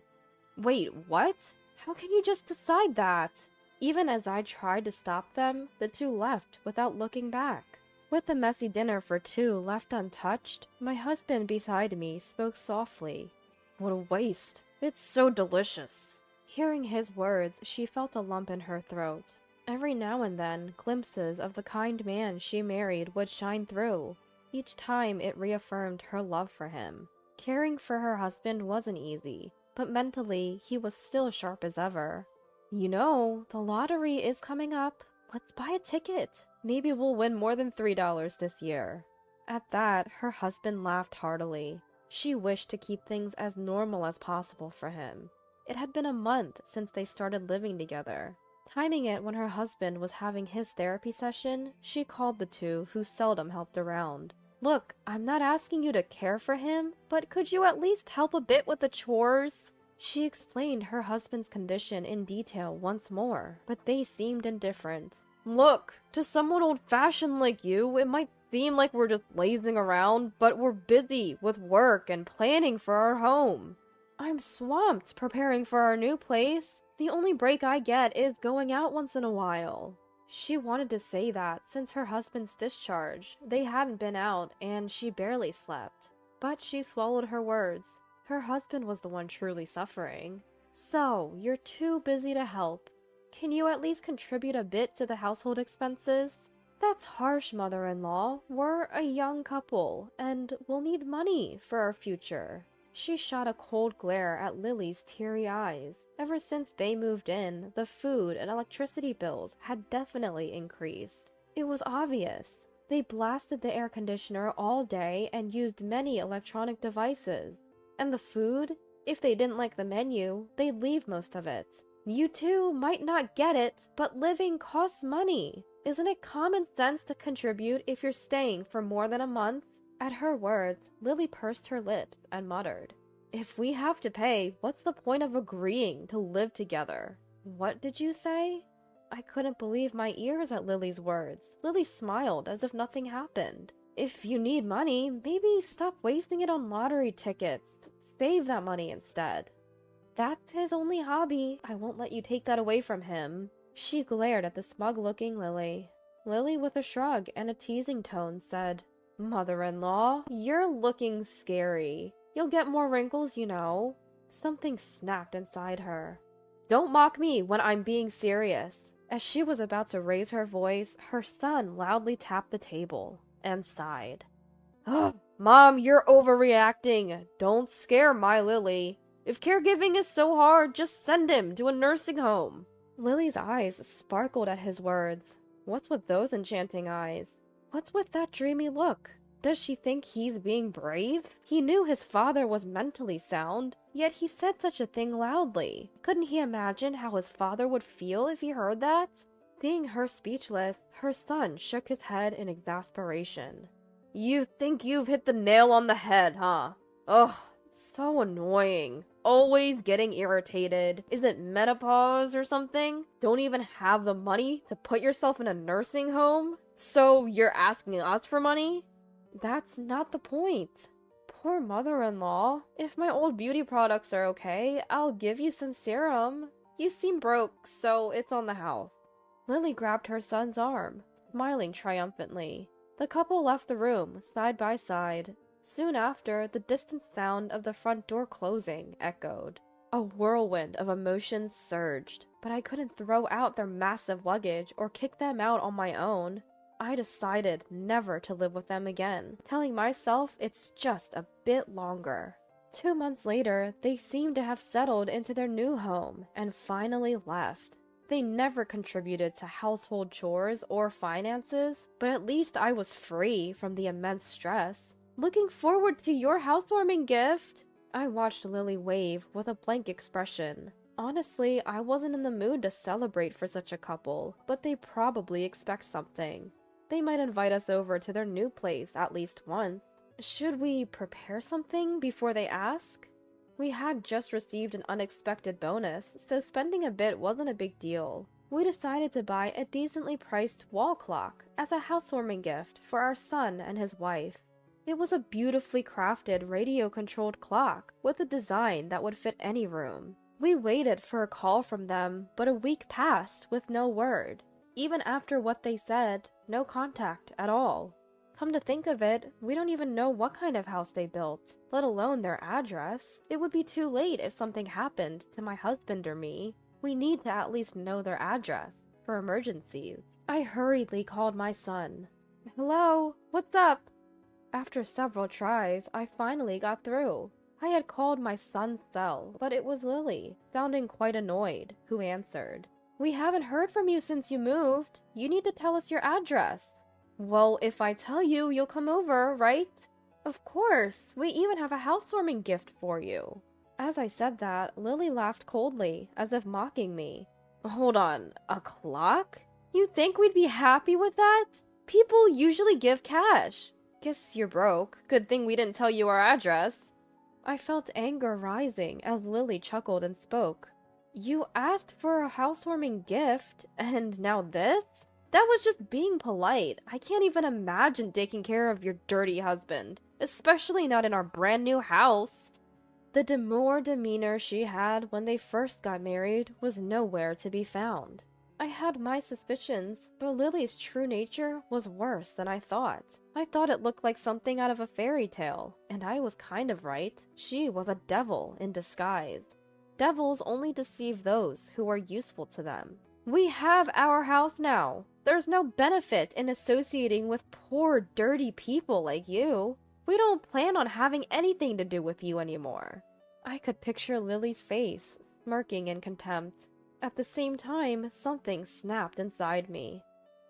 Wait, what? How can you just decide that? Even as I tried to stop them, the two left without looking back. With the messy dinner for two left untouched, my husband beside me spoke softly. What a waste. It's so delicious. Hearing his words, she felt a lump in her throat. Every now and then, glimpses of the kind man she married would shine through. Each time it reaffirmed her love for him. Caring for her husband wasn't easy, but mentally he was still sharp as ever. You know, the lottery is coming up. Let's buy a ticket. Maybe we'll win more than $3 this year. At that, her husband laughed heartily. She wished to keep things as normal as possible for him. It had been a month since they started living together. Timing it when her husband was having his therapy session, she called the two, who seldom helped around. Look, I'm not asking you to care for him, but could you at least help a bit with the chores? She explained her husband's condition in detail once more, but they seemed indifferent. Look, to someone old-fashioned like you, it might seem like we're just lazing around, but we're busy with work and planning for our home. I'm swamped preparing for our new place. The only break I get is going out once in a while. She wanted to say that since her husband's discharge, they hadn't been out and she barely slept. But she swallowed her words. Her husband was the one truly suffering. So, you're too busy to help. Can you at least contribute a bit to the household expenses? That's harsh, mother-in-law. We're a young couple, and we'll need money for our future. She shot a cold glare at Lily's teary eyes. Ever since they moved in, the food and electricity bills had definitely increased. It was obvious. They blasted the air conditioner all day and used many electronic devices. And the food? If they didn't like the menu, they'd leave most of it. You two might not get it, but living costs money. Isn't it common sense to contribute if you're staying for more than a month? At her words, Lily pursed her lips and muttered, If we have to pay, what's the point of agreeing to live together? What did you say? I couldn't believe my ears at Lily's words. Lily smiled as if nothing happened. If you need money, maybe stop wasting it on lottery tickets. Save that money instead. That's his only hobby. I won't let you take that away from him. She glared at the smug-looking Lily. Lily, with a shrug and a teasing tone, said, Mother-in-law, you're looking scary. You'll get more wrinkles, you know. Something snapped inside her. Don't mock me when I'm being serious. As she was about to raise her voice, her son loudly tapped the table and sighed. Mom, you're overreacting. Don't scare my Lily. If caregiving is so hard, just send him to a nursing home. Lily's eyes sparkled at his words. What's with those enchanting eyes? What's with that dreamy look? Does she think he's being brave? He knew his father was mentally sound, yet he said such a thing loudly. Couldn't he imagine how his father would feel if he heard that? Seeing her speechless, her son shook his head in exasperation. You think you've hit the nail on the head, huh? Ugh, so annoying. Always getting irritated. Is it menopause or something? Don't even have the money to put yourself in a nursing home? So you're asking us for money? That's not the point. Poor mother-in-law. If my old beauty products are okay, I'll give you some serum. You seem broke, so it's on the house. Lily grabbed her son's arm, smiling triumphantly. The couple left the room, side by side. Soon after, the distant sound of the front door closing echoed. A whirlwind of emotions surged, but I couldn't throw out their massive luggage or kick them out on my own. I decided never to live with them again, telling myself it's just a bit longer. 2 months later, they seemed to have settled into their new home and finally left. They never contributed to household chores or finances, but at least I was free from the immense stress. Looking forward to your housewarming gift. I watched Lily wave with a blank expression. Honestly, I wasn't in the mood to celebrate for such a couple, but they probably expect something. They might invite us over to their new place at least once. Should we prepare something before they ask? We had just received an unexpected bonus, so spending a bit wasn't a big deal. We decided to buy a decently priced wall clock as a housewarming gift for our son and his wife. It was a beautifully crafted radio-controlled clock with a design that would fit any room. We waited for a call from them, but a week passed with no word. Even after what they said, no contact at all. Come to think of it, we don't even know what kind of house they built, let alone their address. It would be too late if something happened to my husband or me. We need to at least know their address for emergencies. I hurriedly called my son. Hello, what's up? After several tries, I finally got through. I had called my son's cell, but it was Lily, sounding quite annoyed, who answered. We haven't heard from you since you moved. You need to tell us your address. Well, if I tell you, you'll come over, right? Of course, we even have a housewarming gift for you. As I said that, Lily laughed coldly, as if mocking me. Hold on, a clock? You think we'd be happy with that? People usually give cash. Guess you're broke. Good thing we didn't tell you our address. I felt anger rising as Lily chuckled and spoke. You asked for a housewarming gift, and now this? That was just being polite. I can't even imagine taking care of your dirty husband, especially not in our brand new house. The demure demeanor she had when they first got married was nowhere to be found. I had my suspicions, but Lily's true nature was worse than I thought. I thought it looked like something out of a fairy tale, and I was kind of right. She was a devil in disguise. Devils only deceive those who are useful to them. We have our house now. There's no benefit in associating with poor, dirty people like you. We don't plan on having anything to do with you anymore. I could picture Lily's face, smirking in contempt. At the same time, something snapped inside me.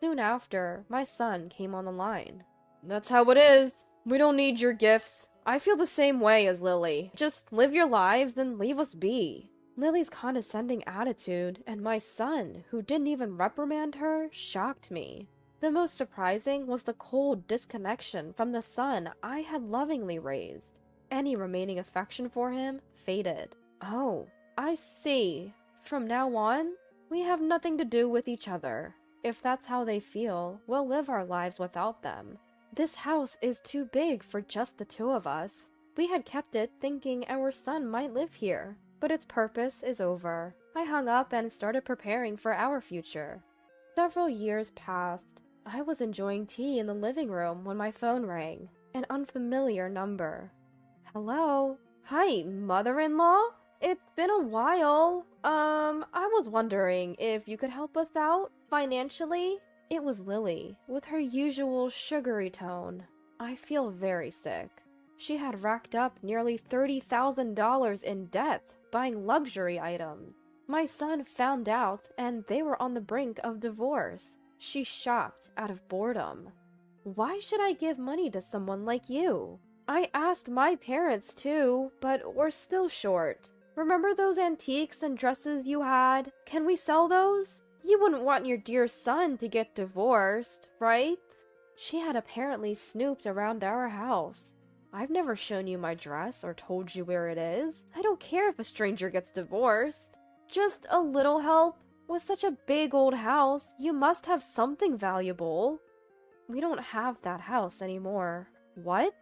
Soon after, my son came on the line. That's how it is. We don't need your gifts. I feel the same way as Lily. Just live your lives and leave us be. Lily's condescending attitude and my son, who didn't even reprimand her, shocked me. The most surprising was the cold disconnection from the son I had lovingly raised. Any remaining affection for him faded. Oh, I see. From now on, we have nothing to do with each other. If that's how they feel, we'll live our lives without them. This house is too big for just the two of us. We had kept it thinking our son might live here, but its purpose is over. I hung up and started preparing for our future. Several years passed. I was enjoying tea in the living room when my phone rang. An unfamiliar number. Hello? Hi, mother-in-law? It's been a while. I was wondering if you could help us out financially? It was Lily, with her usual sugary tone. I feel very sick. She had racked up nearly $30,000 in debt buying luxury items. My son found out, and they were on the brink of divorce. She shopped out of boredom. Why should I give money to someone like you? I asked my parents too, but we're still short. Remember those antiques and dresses you had? Can we sell those? You wouldn't want your dear son to get divorced, right? She had apparently snooped around our house. I've never shown you my dress or told you where it is. I don't care if a stranger gets divorced. Just a little help? With such a big old house, you must have something valuable. We don't have that house anymore. What?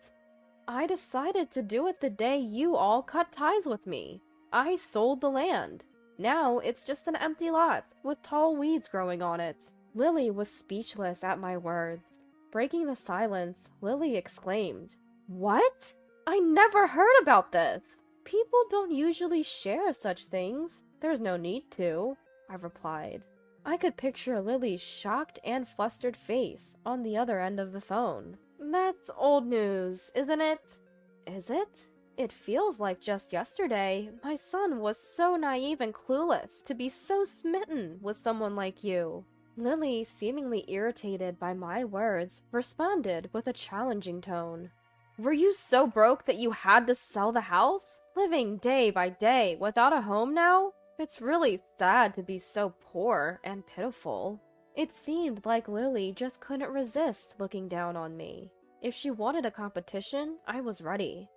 I decided to do it the day you all cut ties with me. I sold the land. Now it's just an empty lot with tall weeds growing on it. Lily was speechless at my words. Breaking the silence, Lily exclaimed, What? I never heard about this. People don't usually share such things. There's no need to, I replied. I could picture Lily's shocked and flustered face on the other end of the phone. That's old news, isn't it? Is it? It feels like just yesterday, my son was so naive and clueless to be so smitten with someone like you. Lily, seemingly irritated by my words, responded with a challenging tone. Were you so broke that you had to sell the house? Living day by day without a home now? It's really sad to be so poor and pitiful. It seemed like Lily just couldn't resist looking down on me. If she wanted a competition, I was ready.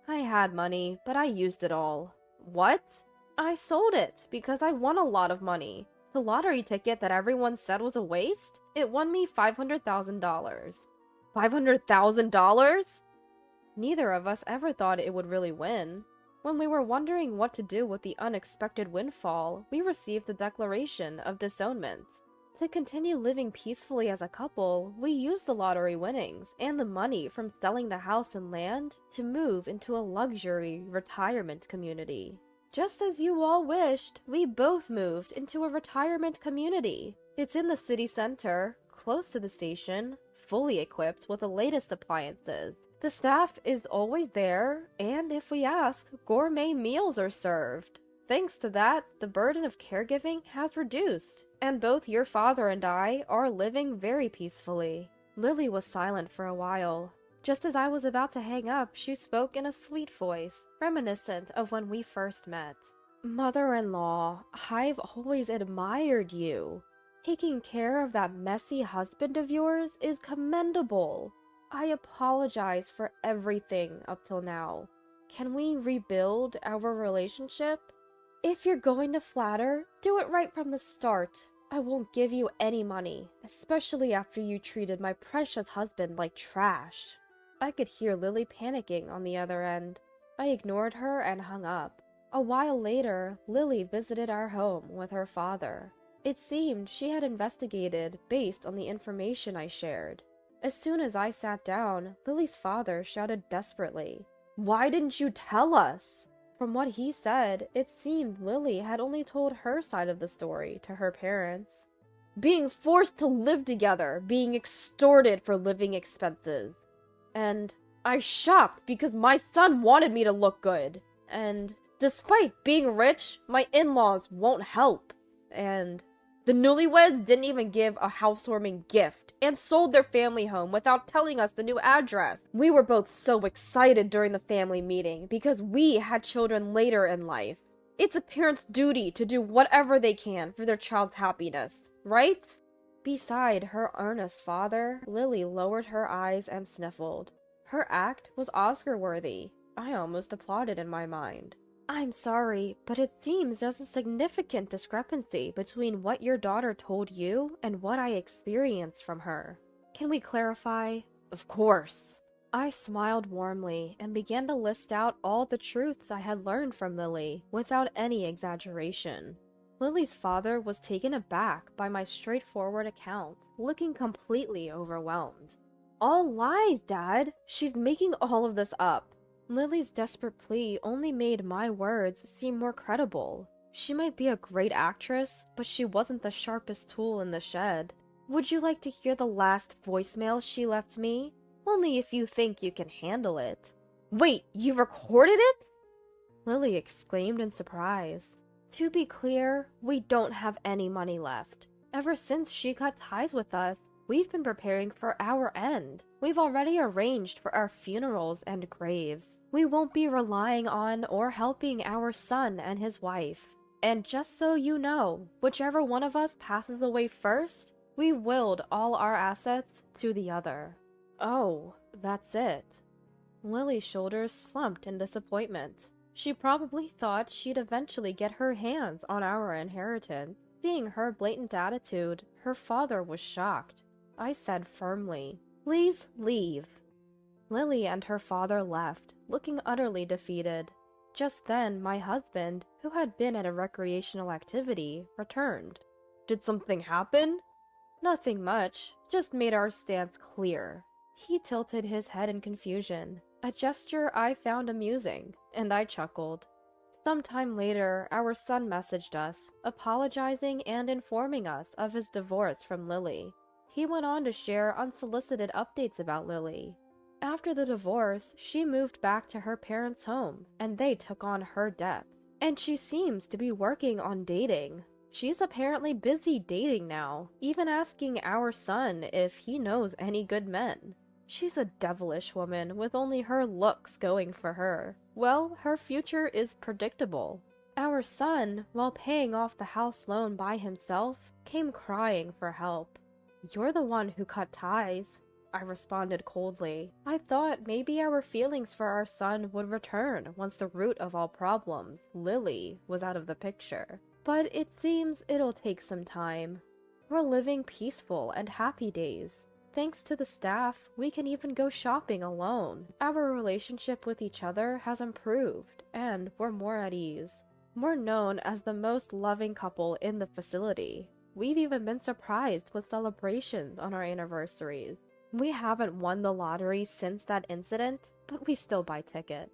I had money, but I used it all. What? I sold it because I won a lot of money. The lottery ticket that everyone said was a waste? It won me $500,000. $500,000? Neither of us ever thought it would really win. When we were wondering what to do with the unexpected windfall, we received the declaration of disownment. To continue living peacefully as a couple, we used the lottery winnings and the money from selling the house and land to move into a luxury retirement community. Just as you all wished, we both moved into a retirement community. It's in the city center, close to the station, fully equipped with the latest appliances. The staff is always there, and if we ask, gourmet meals are served. Thanks to that, the burden of caregiving has reduced, and both your father and I are living very peacefully. Lily was silent for a while. Just as I was about to hang up, she spoke in a sweet voice, reminiscent of when we first met. Mother-in-law, I've always admired you. Taking care of that messy husband of yours is commendable. I apologize for everything up till now. Can we rebuild our relationship? If you're going to flatter, do it right from the start. I won't give you any money, especially after you treated my precious husband like trash. I could hear Lily panicking on the other end. I ignored her and hung up. A while later, Lily visited our home with her father. It seemed she had investigated based on the information I shared. As soon as I sat down, Lily's father shouted desperately, "Why didn't you tell us?" From what he said, it seemed Lily had only told her side of the story to her parents. Being forced to live together, being extorted for living expenses. And I shopped because my son wanted me to look good. And despite being rich, my in-laws won't help. And the newlyweds didn't even give a housewarming gift and sold their family home without telling us the new address. We were both so excited during the family meeting because we had children later in life. It's a parent's duty to do whatever they can for their child's happiness, right? Beside her earnest father, Lily lowered her eyes and sniffled. Her act was Oscar-worthy. I almost applauded in my mind. I'm sorry, but it seems there's a significant discrepancy between what your daughter told you and what I experienced from her. Can we clarify? Of course. I smiled warmly and began to list out all the truths I had learned from Lily, without any exaggeration. Lily's father was taken aback by my straightforward account, looking completely overwhelmed. All lies, Dad! She's making all of this up. Lily's desperate plea only made my words seem more credible. She might be a great actress, but she wasn't the sharpest tool in the shed. Would you like to hear the last voicemail she left me? Only if you think you can handle it. Wait, you recorded it? Lily exclaimed in surprise. To be clear, we don't have any money left. Ever since she cut ties with us, we've been preparing for our end. We've already arranged for our funerals and graves. We won't be relying on or helping our son and his wife. And just so you know, whichever one of us passes away first, we willed all our assets to the other. Oh, that's it. Lily's shoulders slumped in disappointment. She probably thought she'd eventually get her hands on our inheritance. Seeing her blatant attitude, her father was shocked. I said firmly, "Please leave." Lily and her father left, looking utterly defeated. Just then, my husband, who had been at a recreational activity, returned. Did something happen? Nothing much, just made our stance clear. He tilted his head in confusion, a gesture I found amusing, and I chuckled. Sometime later, our son messaged us, apologizing and informing us of his divorce from Lily. He went on to share unsolicited updates about Lily. After the divorce, she moved back to her parents' home, and they took on her debts. And she seems to be working on dating. She's apparently busy dating now, even asking our son if he knows any good men. She's a devilish woman with only her looks going for her. Well, her future is predictable. Our son, while paying off the house loan by himself, came crying for help. You're the one who cut ties, I responded coldly. I thought maybe our feelings for our son would return once the root of all problems, Lily, was out of the picture. But it seems it'll take some time. We're living peaceful and happy days. Thanks to the staff, we can even go shopping alone. Our relationship with each other has improved, and we're more at ease. We're known as the most loving couple in the facility. We've even been surprised with celebrations on our anniversaries. We haven't won the lottery since that incident, but we still buy tickets.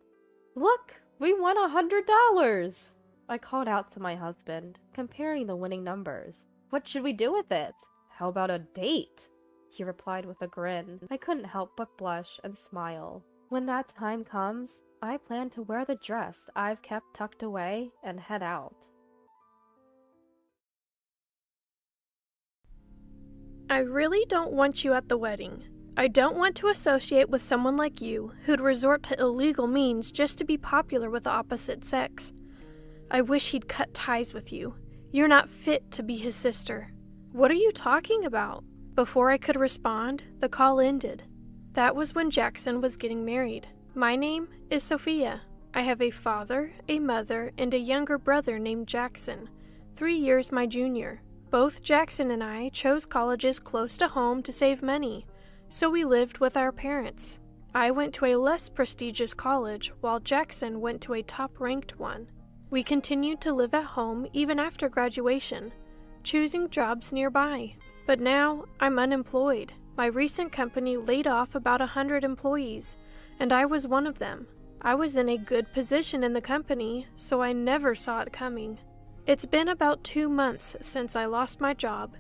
Look, we won $100! I called out to my husband, comparing the winning numbers. What should we do with it? How about a date? He replied with a grin. I couldn't help but blush and smile. When that time comes, I plan to wear the dress I've kept tucked away and head out. I really don't want you at the wedding. I don't want to associate with someone like you who'd resort to illegal means just to be popular with the opposite sex. I wish he'd cut ties with you. You're not fit to be his sister. What are you talking about? Before I could respond, the call ended. That was when Jackson was getting married. My name is Sophia. I have a father, a mother, and a younger brother named Jackson, 3 years my junior. Both Jackson and I chose colleges close to home to save money, so we lived with our parents. I went to a less prestigious college, while Jackson went to a top-ranked one. We continued to live at home even after graduation, choosing jobs nearby. But now, I'm unemployed. My recent company laid off about 100 employees, and I was one of them. I was in a good position in the company, so I never saw it coming. It's been about 2 months since I lost my job,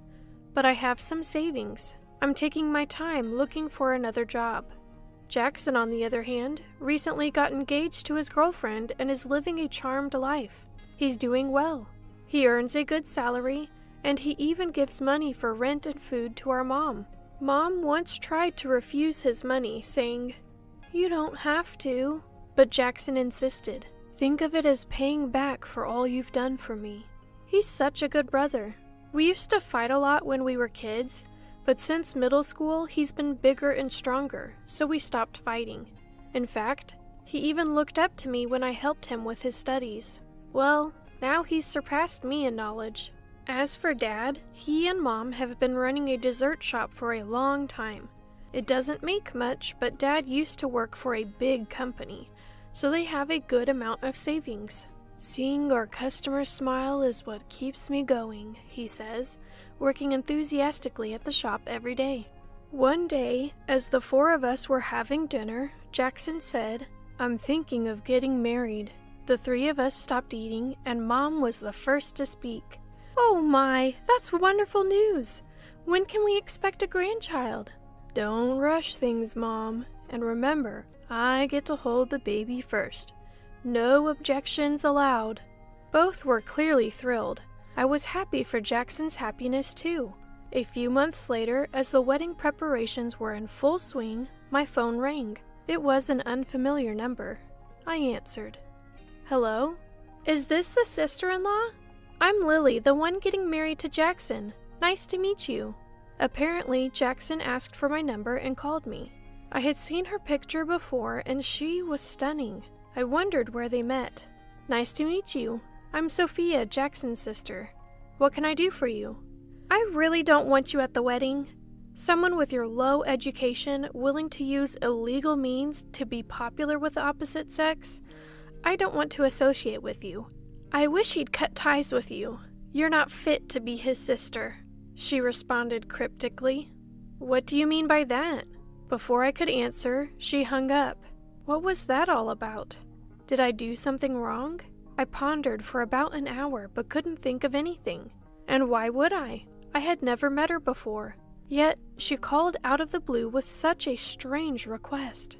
but I have some savings. I'm taking my time looking for another job. Jackson, on the other hand, recently got engaged to his girlfriend and is living a charmed life. He's doing well. He earns a good salary, and he even gives money for rent and food to our mom. Mom once tried to refuse his money, saying, "You don't have to," but Jackson insisted. "Think of it as paying back for all you've done for me." He's such a good brother. We used to fight a lot when we were kids, but since middle school, he's been bigger and stronger, so we stopped fighting. In fact, he even looked up to me when I helped him with his studies. Well, now he's surpassed me in knowledge. As for Dad, he and Mom have been running a dessert shop for a long time. It doesn't make much, but Dad used to work for a big company, so they have a good amount of savings. "Seeing our customers smile is what keeps me going," he says, working enthusiastically at the shop every day. One day, as the 4 of us were having dinner, Jackson said, "I'm thinking of getting married." The 3 of us stopped eating, and Mom was the first to speak. "Oh my, that's wonderful news! When can we expect a grandchild?" "Don't rush things, Mom, and remember, I get to hold the baby first. No objections allowed." Both were clearly thrilled. I was happy for Jackson's happiness too. A few months later, as the wedding preparations were in full swing, my phone rang. It was an unfamiliar number. I answered. "Hello? Is this the sister-in-law? I'm Lily, the one getting married to Jackson. Nice to meet you." Apparently, Jackson asked for my number and called me. I had seen her picture before, and she was stunning. I wondered where they met. "Nice to meet you. I'm Sophia, Jackson's sister. What can I do for you?" "I really don't want you at the wedding. Someone with your low education, willing to use illegal means to be popular with the opposite sex? I don't want to associate with you. I wish he'd cut ties with you. You're not fit to be his sister," she responded cryptically. "What do you mean by that?" Before I could answer, she hung up. What was that all about? Did I do something wrong? I pondered for about an hour but couldn't think of anything. And why would I? I had never met her before. Yet, she called out of the blue with such a strange request.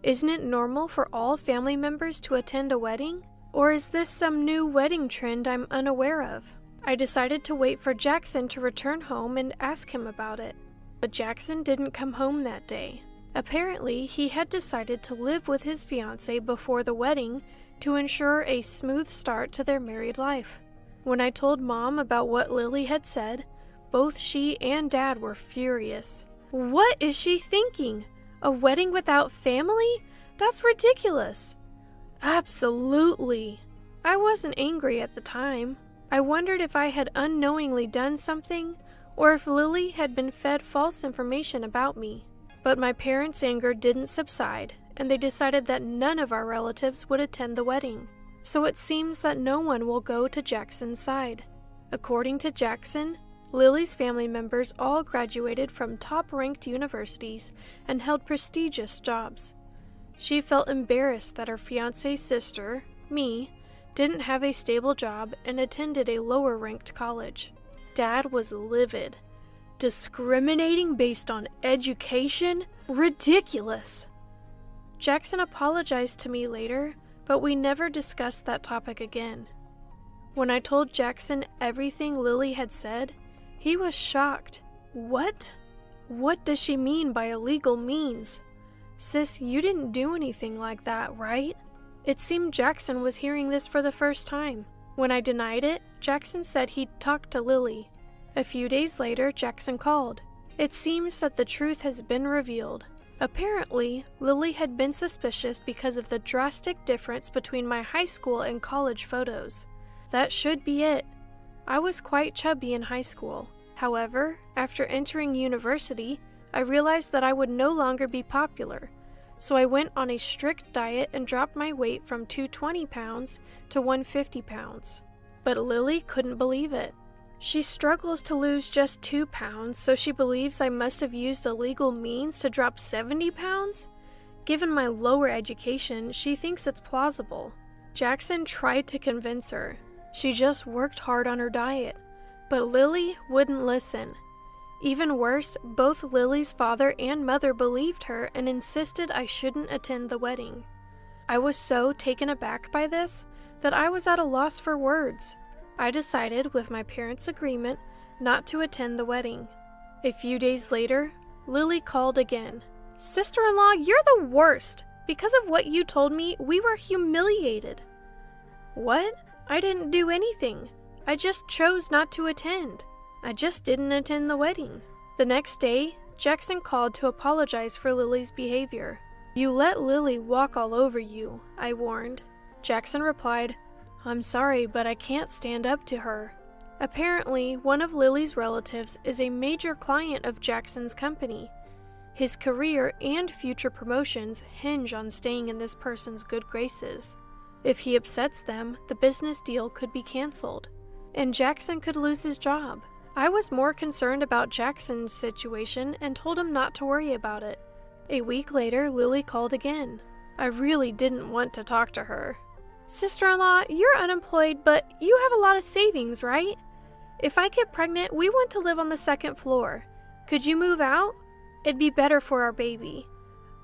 Isn't it normal for all family members to attend a wedding? Or is this some new wedding trend I'm unaware of? I decided to wait for Jackson to return home and ask him about it. But Jackson didn't come home that day. Apparently, he had decided to live with his fiancée before the wedding to ensure a smooth start to their married life. When I told Mom about what Lily had said, both she and Dad were furious. "What is she thinking? A wedding without family? That's ridiculous." "Absolutely." I wasn't angry at the time. I wondered if I had unknowingly done something, or if Lily had been fed false information about me. But my parents' anger didn't subside, and they decided that none of our relatives would attend the wedding. So it seems that no one will go to Jackson's side. According to Jackson, Lily's family members all graduated from top-ranked universities and held prestigious jobs. She felt embarrassed that her fiancé's sister, me, didn't have a stable job and attended a lower-ranked college. Dad was livid. Discriminating based on education? Ridiculous! Jackson apologized to me later, but we never discussed that topic again. When I told Jackson everything Lily had said, he was shocked. What? What does she mean by illegal means? Sis, you didn't do anything like that, right? It seemed Jackson was hearing this for the first time. When I denied it, Jackson said he'd talked to Lily. A few days later, Jackson called. It seems that the truth has been revealed. Apparently, Lily had been suspicious because of the drastic difference between my high school and college photos. That should be it. I was quite chubby in high school. However, after entering university, I realized that I would no longer be popular. So I went on a strict diet and dropped my weight from 220 pounds to 150 pounds. But Lily couldn't believe it. She struggles to lose just 2 pounds, so she believes I must have used illegal means to drop 70 pounds? Given my lower education, she thinks it's plausible. Jackson tried to convince her. She just worked hard on her diet. But Lily wouldn't listen. Even worse, both Lily's father and mother believed her and insisted I shouldn't attend the wedding. I was so taken aback by this that I was at a loss for words. I decided, with my parents' agreement, not to attend the wedding. A few days later, Lily called again. "Sister-in-law, you're the worst! Because of what you told me, we were humiliated." "What? I didn't do anything. I just chose not to attend. I just didn't attend the wedding." The next day, Jackson called to apologize for Lily's behavior. "You let Lily walk all over you," I warned. Jackson replied, "I'm sorry, but I can't stand up to her." Apparently, one of Lily's relatives is a major client of Jackson's company. His career and future promotions hinge on staying in this person's good graces. If he upsets them, the business deal could be canceled, and Jackson could lose his job. I was more concerned about Jackson's situation and told him not to worry about it. A week later, Lily called again. I really didn't want to talk to her. "Sister-in-law, you're unemployed, but you have a lot of savings, right? If I get pregnant, we want to live on the second floor. Could you move out? It'd be better for our baby."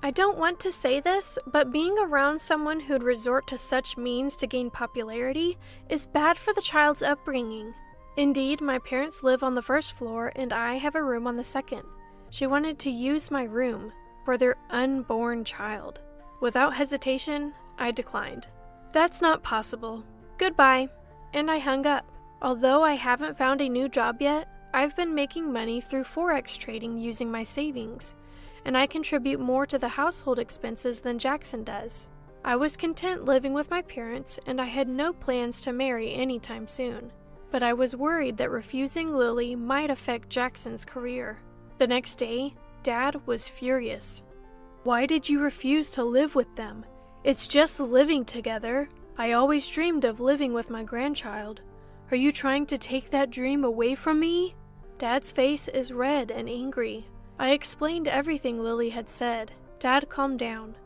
I don't want to say this, but being around someone who'd resort to such means to gain popularity is bad for the child's upbringing. Indeed, my parents live on the first floor and I have a room on the second. She wanted to use my room for their unborn child. Without hesitation, I declined. "That's not possible. Goodbye." And I hung up. Although I haven't found a new job yet, I've been making money through Forex trading using my savings, and I contribute more to the household expenses than Jackson does. I was content living with my parents, and I had no plans to marry anytime soon. But I was worried that refusing Lily might affect Jackson's career. The next day, Dad was furious. "Why did you refuse to live with them? It's just living together. I always dreamed of living with my grandchild. Are you trying to take that dream away from me?" Dad's face is red and angry. I explained everything Lily had said. Dad calmed down.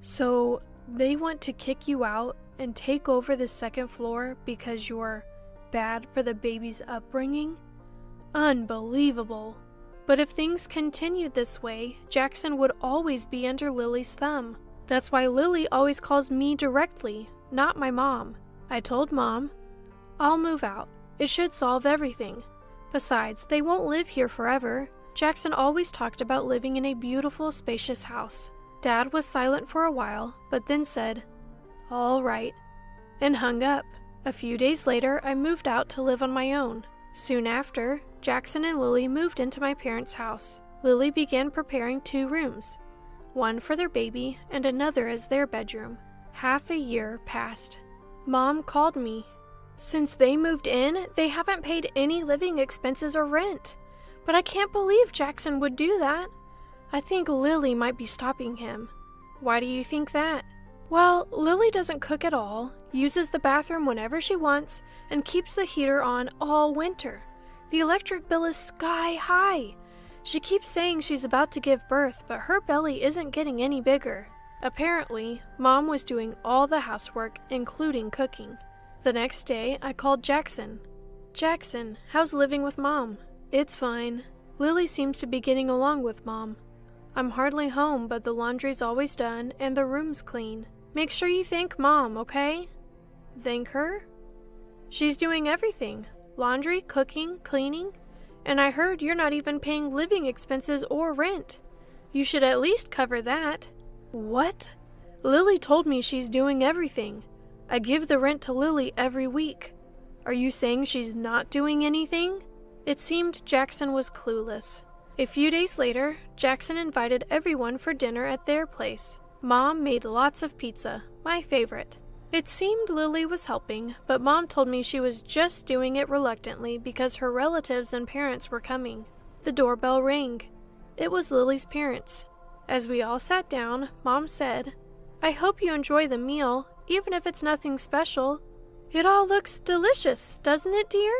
"So, they want to kick you out and take over the second floor because you're bad for the baby's upbringing? Unbelievable. But if things continued this way, Jackson would always be under Lily's thumb. That's why Lily always calls me directly, not my mom. I told Mom, I'll move out. It should solve everything. Besides, they won't live here forever. Jackson always talked about living in a beautiful, spacious house. Dad was silent for a while, but then said, "All right," and hung up. A few days later, I moved out to live on my own. Soon after, Jackson and Lily moved into my parents' house. Lily began preparing 2 rooms, one for their baby and another as their bedroom. Half a year passed. Mom called me. Since they moved in, they haven't paid any living expenses or rent. But I can't believe Jackson would do that. I think Lily might be stopping him. Why do you think that? Well, Lily doesn't cook at all, uses the bathroom whenever she wants, and keeps the heater on all winter. The electric bill is sky high. She keeps saying she's about to give birth, but her belly isn't getting any bigger. Apparently, Mom was doing all the housework, including cooking. The next day, I called Jackson. Jackson, how's living with Mom? It's fine. Lily seems to be getting along with Mom. I'm hardly home, but the laundry's always done and the room's clean. Make sure you thank Mom, okay? Thank her? She's doing everything. Laundry, cooking, cleaning. And I heard you're not even paying living expenses or rent. You should at least cover that. What? Lily told me she's doing everything. I give the rent to Lily every week. Are you saying she's not doing anything? It seemed Jackson was clueless. A few days later, Jackson invited everyone for dinner at their place. Mom made lots of pizza, my favorite. It seemed Lily was helping, but Mom told me she was just doing it reluctantly because her relatives and parents were coming. The doorbell rang. It was Lily's parents. As we all sat down, Mom said, "I hope you enjoy the meal, even if it's nothing special. It all looks delicious, doesn't it, dear?"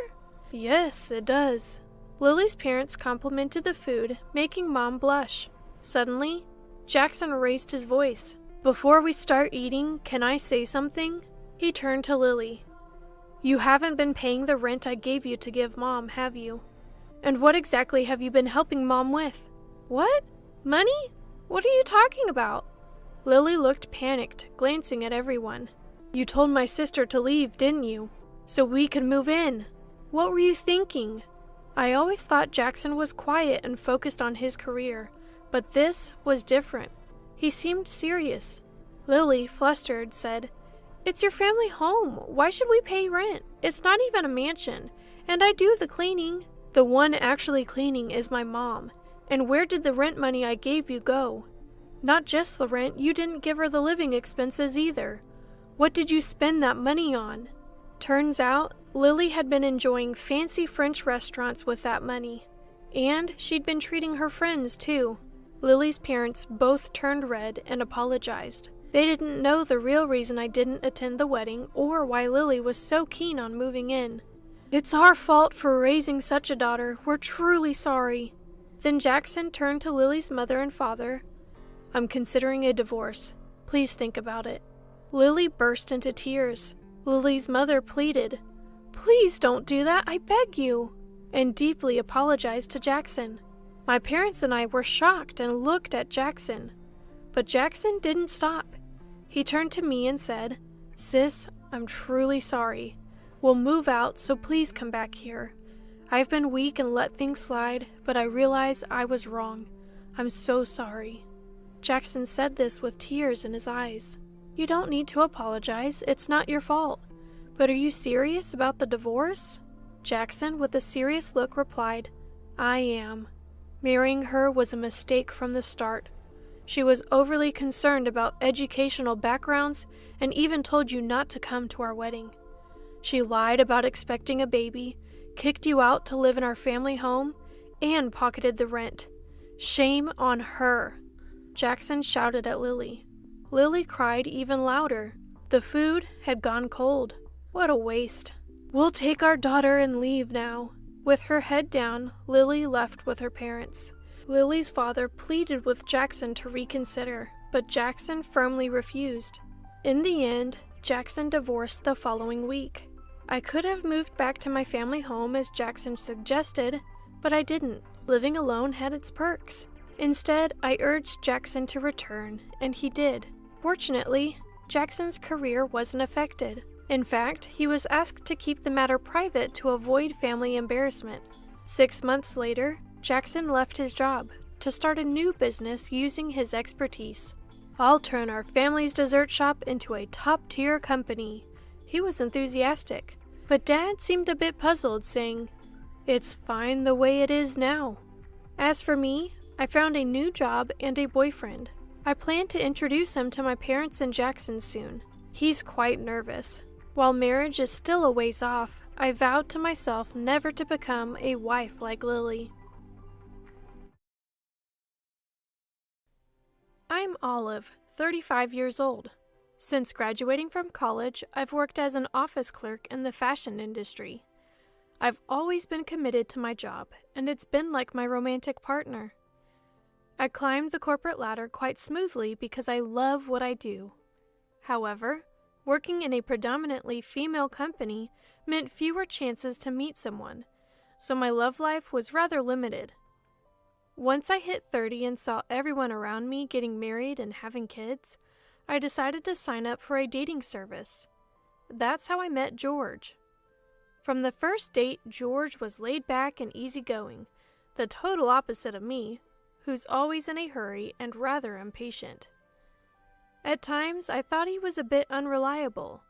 "Yes, it does." Lily's parents complimented the food, making Mom blush. Suddenly, Jackson raised his voice. "Before we start eating, can I say something?" He turned to Lily. "You haven't been paying the rent I gave you to give Mom, have you? And what exactly have you been helping Mom with?" "What? Money? What are you talking about?" Lily looked panicked, glancing at everyone. "You told my sister to leave, didn't you? So we could move in. What were you thinking?" I always thought Jackson was quiet and focused on his career, but this was different. He seemed serious. Lily, flustered, said, "It's your family home. Why should we pay rent? It's not even a mansion, and I do the cleaning. The one actually cleaning is my mom. And where did the rent money I gave you go? Not just the rent, you didn't give her the living expenses either. What did you spend that money on?" Turns out, Lily had been enjoying fancy French restaurants with that money. And she'd been treating her friends, too. Lily's parents both turned red and apologized. They didn't know the real reason I didn't attend the wedding or why Lily was so keen on moving in. "It's our fault for raising such a daughter. We're truly sorry." Then Jackson turned to Lily's mother and father. "I'm considering a divorce. Please think about it." Lily burst into tears. Lily's mother pleaded, "Please don't do that, I beg you," and deeply apologized to Jackson. My parents and I were shocked and looked at Jackson. But Jackson didn't stop. He turned to me and said, "Sis, I'm truly sorry. We'll move out, so please come back here. I've been weak and let things slide, but I realize I was wrong. I'm so sorry." Jackson said this with tears in his eyes. "You don't need to apologize. It's not your fault. But are you serious about the divorce?" Jackson, with a serious look, replied, "I am. Marrying her was a mistake from the start. She was overly concerned about educational backgrounds and even told you not to come to our wedding. She lied about expecting a baby, kicked you out to live in our family home, and pocketed the rent. Shame on her." Jackson shouted at Lily. Lily cried even louder. The food had gone cold. What a waste. "We'll take our daughter and leave now." With her head down, Lily left with her parents. Lily's father pleaded with Jackson to reconsider, but Jackson firmly refused. In the end, Jackson divorced the following week. I could have moved back to my family home as Jackson suggested, but I didn't. Living alone had its perks. Instead, I urged Jackson to return, and he did. Fortunately, Jackson's career wasn't affected. In fact, he was asked to keep the matter private to avoid family embarrassment. 6 months later, Jackson left his job to start a new business using his expertise. "I'll turn our family's dessert shop into a top-tier company." He was enthusiastic, but Dad seemed a bit puzzled, saying, "It's fine the way it is now." As for me, I found a new job and a boyfriend. I plan to introduce him to my parents and Jackson soon. He's quite nervous. While marriage is still a ways off, I vowed to myself never to become a wife like Lily. I'm Olive, 35 years old. Since graduating from college, I've worked as an office clerk in the fashion industry. I've always been committed to my job, and it's been like my romantic partner. I climbed the corporate ladder quite smoothly because I love what I do. However, working in a predominantly female company meant fewer chances to meet someone, so my love life was rather limited. Once I hit 30 and saw everyone around me getting married and having kids, I decided to sign up for a dating service. That's how I met George. From the first date, George was laid back and easygoing, the total opposite of me, who's always in a hurry and rather impatient. At times, I thought he was a bit unreliable,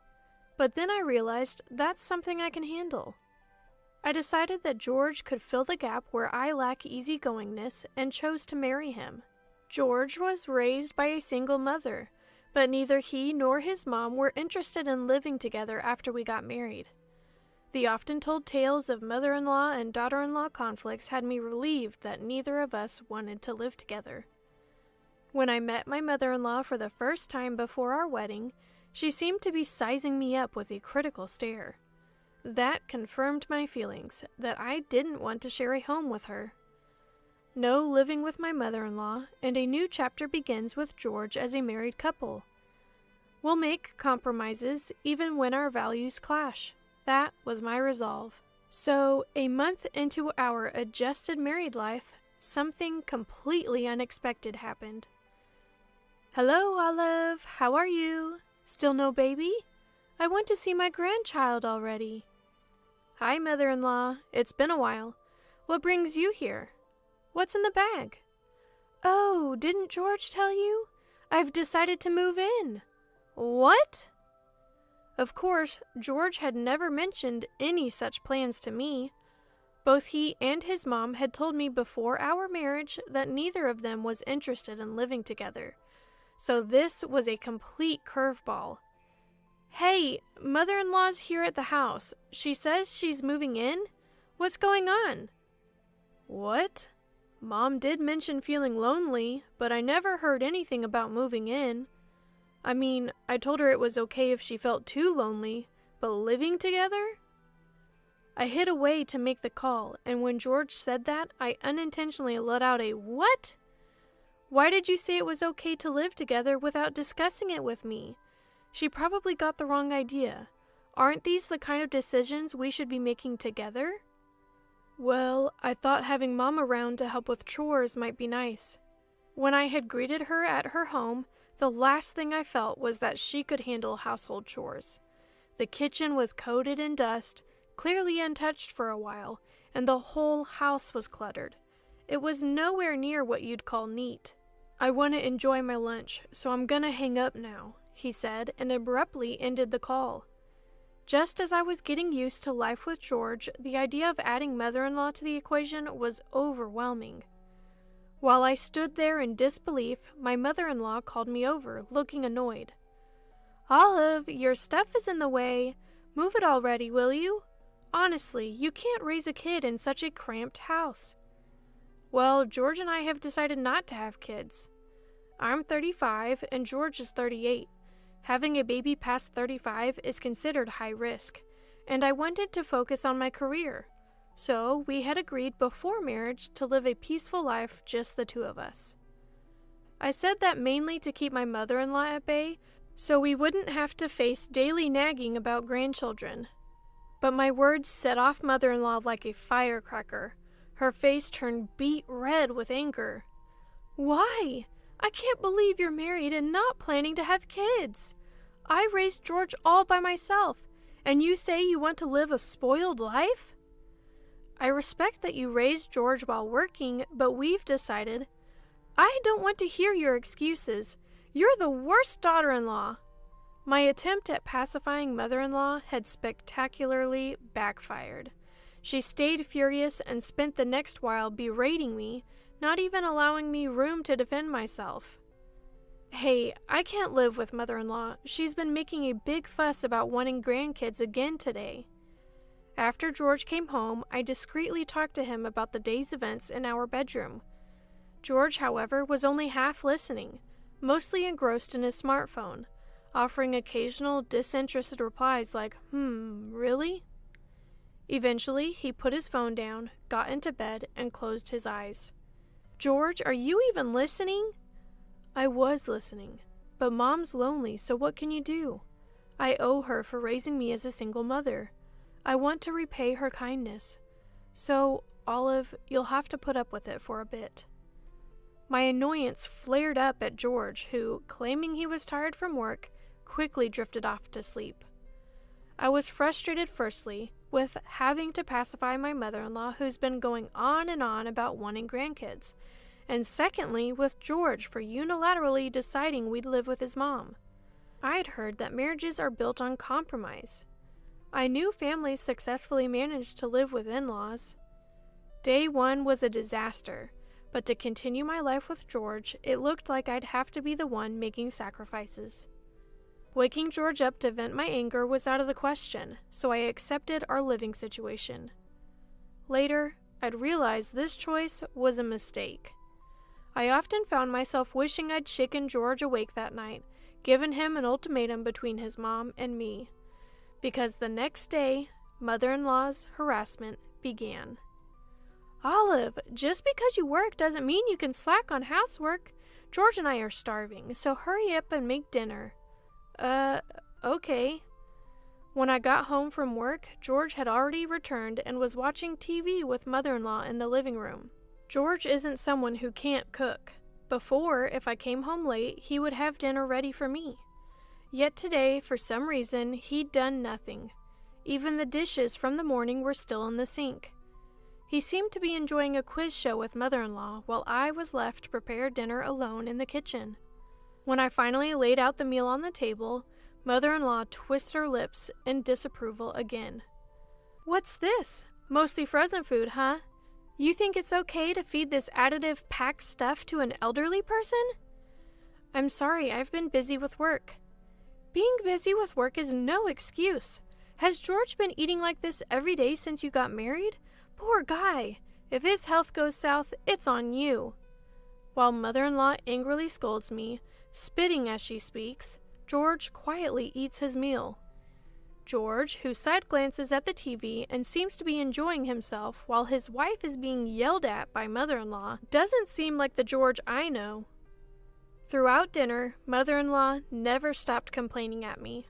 but then I realized that's something I can handle. I decided that George could fill the gap where I lack easygoingness and chose to marry him. George was raised by a single mother, but neither he nor his mom were interested in living together after we got married. The often told tales of mother-in-law and daughter-in-law conflicts had me relieved that neither of us wanted to live together. When I met my mother-in-law for the first time before our wedding, she seemed to be sizing me up with a critical stare. That confirmed my feelings that I didn't want to share a home with her. No living with my mother-in-law, and a new chapter begins with George as a married couple. We'll make compromises even when our values clash. That was my resolve. So, a month into our adjusted married life, something completely unexpected happened. "Hello, Olive. How are you? Still no baby? I want to see my grandchild already." "Hi, mother-in-law. It's been a while. What brings you here? What's in the bag?" "Oh, didn't George tell you? I've decided to move in." "What?" Of course, George had never mentioned any such plans to me. Both he and his mom had told me before our marriage that neither of them was interested in living together. So this was a complete curveball. "Hey, mother-in-law's here at the house. She says she's moving in. What's going on?" "What? Mom did mention feeling lonely, but I never heard anything about moving in. I mean, I told her it was okay if she felt too lonely, but living together?" I hid away to make the call, and when George said that, I unintentionally let out a "What? Why did you say it was okay to live together without discussing it with me? She probably got the wrong idea. Aren't these the kind of decisions we should be making together?" "Well, I thought having Mom around to help with chores might be nice." When I had greeted her at her home, the last thing I felt was that she could handle household chores. The kitchen was coated in dust, clearly untouched for a while, and the whole house was cluttered. It was nowhere near what you'd call neat. "I want to enjoy my lunch, so I'm gonna hang up now," he said, and abruptly ended the call. Just as I was getting used to life with George, the idea of adding mother-in-law to the equation was overwhelming. While I stood there in disbelief, my mother-in-law called me over, looking annoyed. "Olive, your stuff is in the way. Move it already, will you? Honestly, you can't raise a kid in such a cramped house." "Well, George and I have decided not to have kids. I'm 35 and George is 38. Having a baby past 35 is considered high risk, and I wanted to focus on my career. So we had agreed before marriage to live a peaceful life, just the two of us." I said that mainly to keep my mother-in-law at bay, so we wouldn't have to face daily nagging about grandchildren. But my words set off mother-in-law like a firecracker. Her face turned beet red with anger. "Why? I can't believe you're married and not planning to have kids. I raised George all by myself, and you say you want to live a spoiled life?" "I respect that you raised George while working, but we've decided—" "I don't want to hear your excuses. You're the worst daughter-in-law." My attempt at pacifying mother-in-law had spectacularly backfired. She stayed furious and spent the next while berating me, not even allowing me room to defend myself. "Hey, I can't live with mother-in-law. She's been making a big fuss about wanting grandkids again today." After George came home, I discreetly talked to him about the day's events in our bedroom. George, however, was only half listening. mostly engrossed in his smartphone, offering occasional disinterested replies like, really? Eventually, he put his phone down, got into bed, and closed his eyes. George, are you even listening? I was listening, but Mom's lonely, so what can you do? I owe her for raising me as a single mother. I want to repay her kindness. So, Olive, you'll have to put up with it for a bit. My annoyance flared up at George, who, claiming he was tired from work, quickly drifted off to sleep. I was frustrated firstly with having to pacify my mother-in-law who's been going on and on about wanting grandkids, and secondly with George for unilaterally deciding we'd live with his mom. I'd heard that marriages are built on compromise. I knew families successfully managed to live with in-laws. Day one was a disaster, but to continue my life with George, it looked like I'd have to be the one making sacrifices. Waking George up to vent my anger was out of the question, so I accepted our living situation. Later, I'd realized this choice was a mistake. I often found myself wishing I'd shaken George awake that night, given him an ultimatum between his mom and me, because the next day, mother-in-law's harassment began. Olive, just because you work doesn't mean you can slack on housework. George and I are starving, so hurry up and make dinner. Okay. When I got home from work, George had already returned and was watching TV with mother-in-law in the living room. George isn't someone who can't cook. Before, if I came home late, he would have dinner ready for me. Yet today, for some reason, he'd done nothing. Even the dishes from the morning were still in the sink. He seemed to be enjoying a quiz show with mother-in-law while I was left to prepare dinner alone in the kitchen. When I finally laid out the meal on the table, mother-in-law twisted her lips in disapproval again. What's this? Mostly frozen food, huh? You think it's okay to feed this additive packed stuff to an elderly person? I'm sorry, I've been busy with work. Being busy with work is no excuse. Has George been eating like this every day since you got married? Poor guy. If his health goes south, it's on you. While mother-in-law angrily scolds me, spitting as she speaks, George quietly eats his meal. George, who side glances at the TV and seems to be enjoying himself while his wife is being yelled at by mother-in-law, doesn't seem like the George I know. Throughout dinner, mother-in-law never stopped complaining at me.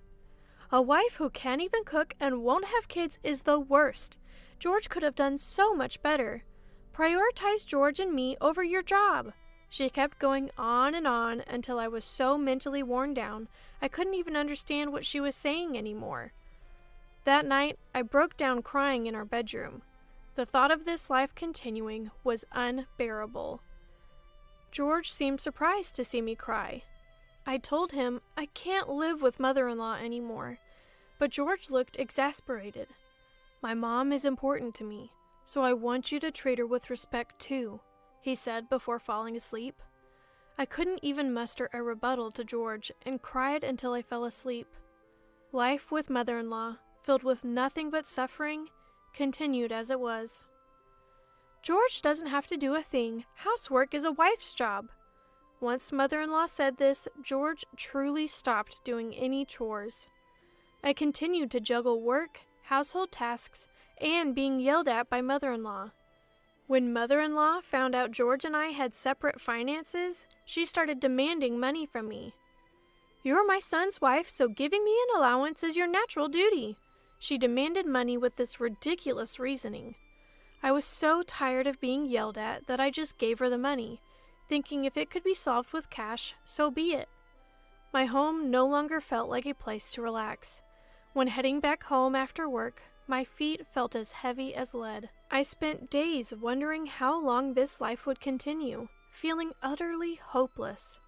A wife who can't even cook and won't have kids is the worst. George could have done so much better. Prioritize George and me over your job. She kept going on and on until I was so mentally worn down, I couldn't even understand what she was saying anymore. That night, I broke down crying in our bedroom. The thought of this life continuing was unbearable. George seemed surprised to see me cry. I told him I can't live with mother-in-law anymore, but George looked exasperated. My mom is important to me, so I want you to treat her with respect too, he said before falling asleep. I couldn't even muster a rebuttal to George and cried until I fell asleep. Life with mother-in-law, filled with nothing but suffering, continued as it was. George doesn't have to do a thing. Housework is a wife's job. Once mother-in-law said this, George truly stopped doing any chores. I continued to juggle work, household tasks, and being yelled at by mother-in-law. When mother-in-law found out George and I had separate finances, she started demanding money from me. You're my son's wife, so giving me an allowance is your natural duty. She demanded money with this ridiculous reasoning. I was so tired of being yelled at that I just gave her the money, thinking if it could be solved with cash, so be it. My home no longer felt like a place to relax. When heading back home after work, my feet felt as heavy as lead. I spent days wondering how long this life would continue, feeling utterly hopeless.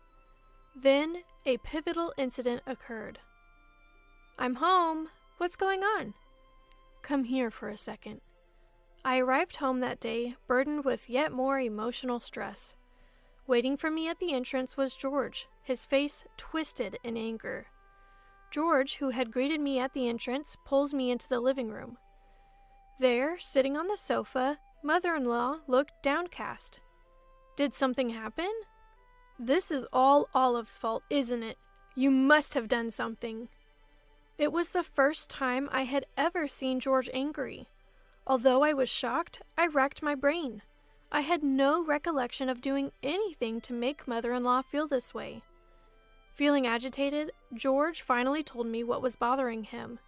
Then, a pivotal incident occurred. I'm home. What's going on? Come here for a second. I arrived home that day, burdened with yet more emotional stress. Waiting for me at the entrance was George, his face twisted in anger. George, who had greeted me at the entrance, pulls me into the living room. There, sitting on the sofa, mother-in-law looked downcast. Did something happen? This is all Olive's fault, isn't it? You must have done something. It was the first time I had ever seen George angry. Although I was shocked, I racked my brain. I had no recollection of doing anything to make mother-in-law feel this way. Feeling agitated, George finally told me what was bothering him.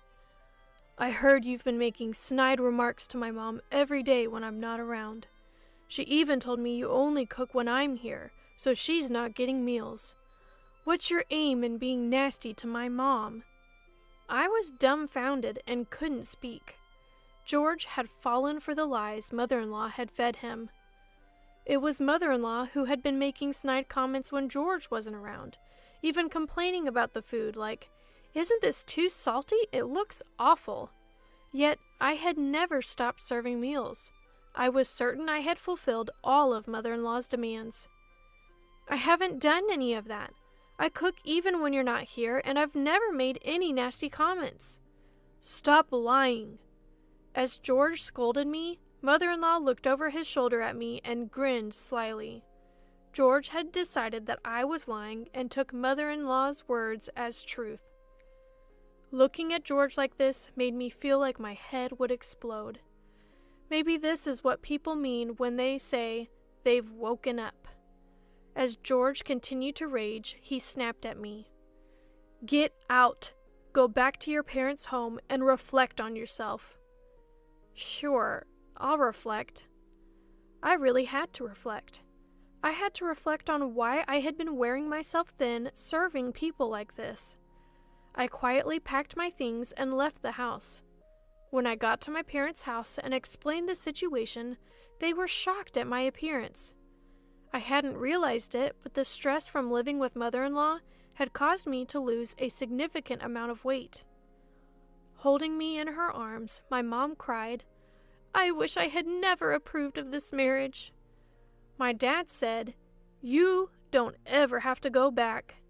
I heard you've been making snide remarks to my mom every day when I'm not around. She even told me you only cook when I'm here, so she's not getting meals. What's your aim in being nasty to my mom? I was dumbfounded and couldn't speak. George had fallen for the lies mother-in-law had fed him. It was mother-in-law who had been making snide comments when George wasn't around, even complaining about the food like, "Isn't this too salty? It looks awful." Yet I had never stopped serving meals. I was certain I had fulfilled all of mother-in-law's demands. I haven't done any of that. I cook even when you're not here, and I've never made any nasty comments. Stop lying. As George scolded me, mother-in-law looked over his shoulder at me and grinned slyly. George had decided that I was lying and took mother-in-law's words as truth. Looking at George like this made me feel like my head would explode. Maybe this is what people mean when they say they've woken up. As George continued to rage, he snapped at me. Get out! Go back to your parents' home and reflect on yourself. Sure, I'll reflect. I really had to reflect. I had to reflect on why I had been wearing myself thin serving people like this. I quietly packed my things and left the house. When I got to my parents' house and explained the situation, they were shocked at my appearance. I hadn't realized it, but the stress from living with mother-in-law had caused me to lose a significant amount of weight. Holding me in her arms, my mom cried, "I wish I had never approved of this marriage." My dad said, "You don't ever have to go back."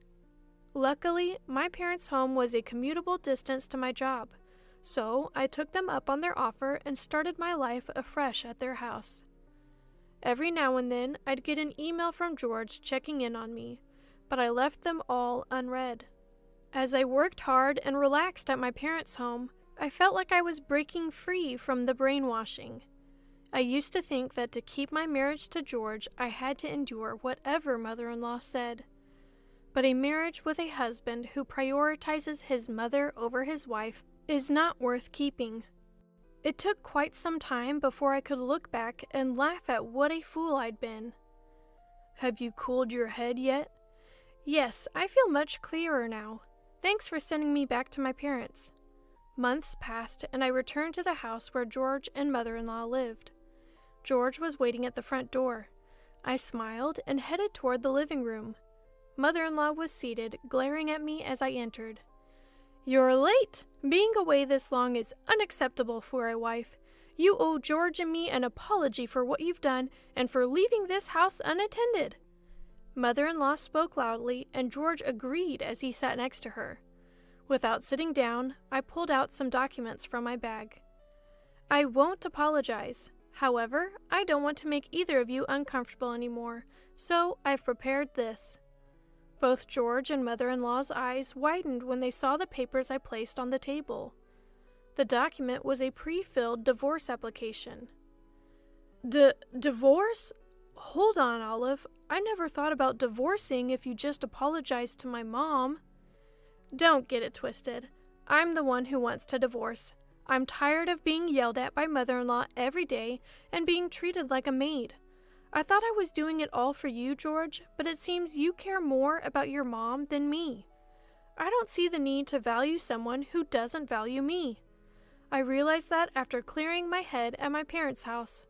Luckily, my parents' home was a commutable distance to my job, so I took them up on their offer and started my life afresh at their house. Every now and then, I'd get an email from George checking in on me, but I left them all unread. As I worked hard and relaxed at my parents' home, I felt like I was breaking free from the brainwashing. I used to think that to keep my marriage to George, I had to endure whatever mother-in-law said. But a marriage with a husband who prioritizes his mother over his wife is not worth keeping. It took quite some time before I could look back and laugh at what a fool I'd been. Have you cooled your head yet? Yes, I feel much clearer now. Thanks for sending me back to my parents. Months passed and I returned to the house where George and mother-in-law lived. George was waiting at the front door. I smiled and headed toward the living room. Mother-in-law was seated, glaring at me as I entered. You're late! Being away this long is unacceptable for a wife. You owe George and me an apology for what you've done and for leaving this house unattended. Mother-in-law spoke loudly, and George agreed as he sat next to her. Without sitting down, I pulled out some documents from my bag. I won't apologize. However, I don't want to make either of you uncomfortable anymore, so I've prepared this. Both George and mother-in-law's eyes widened when they saw the papers I placed on the table. The document was a pre-filled divorce application. Divorce? Hold on, Olive. I never thought about divorcing if you just apologized to my mom. Don't get it twisted. I'm the one who wants to divorce. I'm tired of being yelled at by mother-in-law every day and being treated like a maid. I thought I was doing it all for you, George, but it seems you care more about your mom than me. I don't see the need to value someone who doesn't value me. I realized that after clearing my head at my parents' house.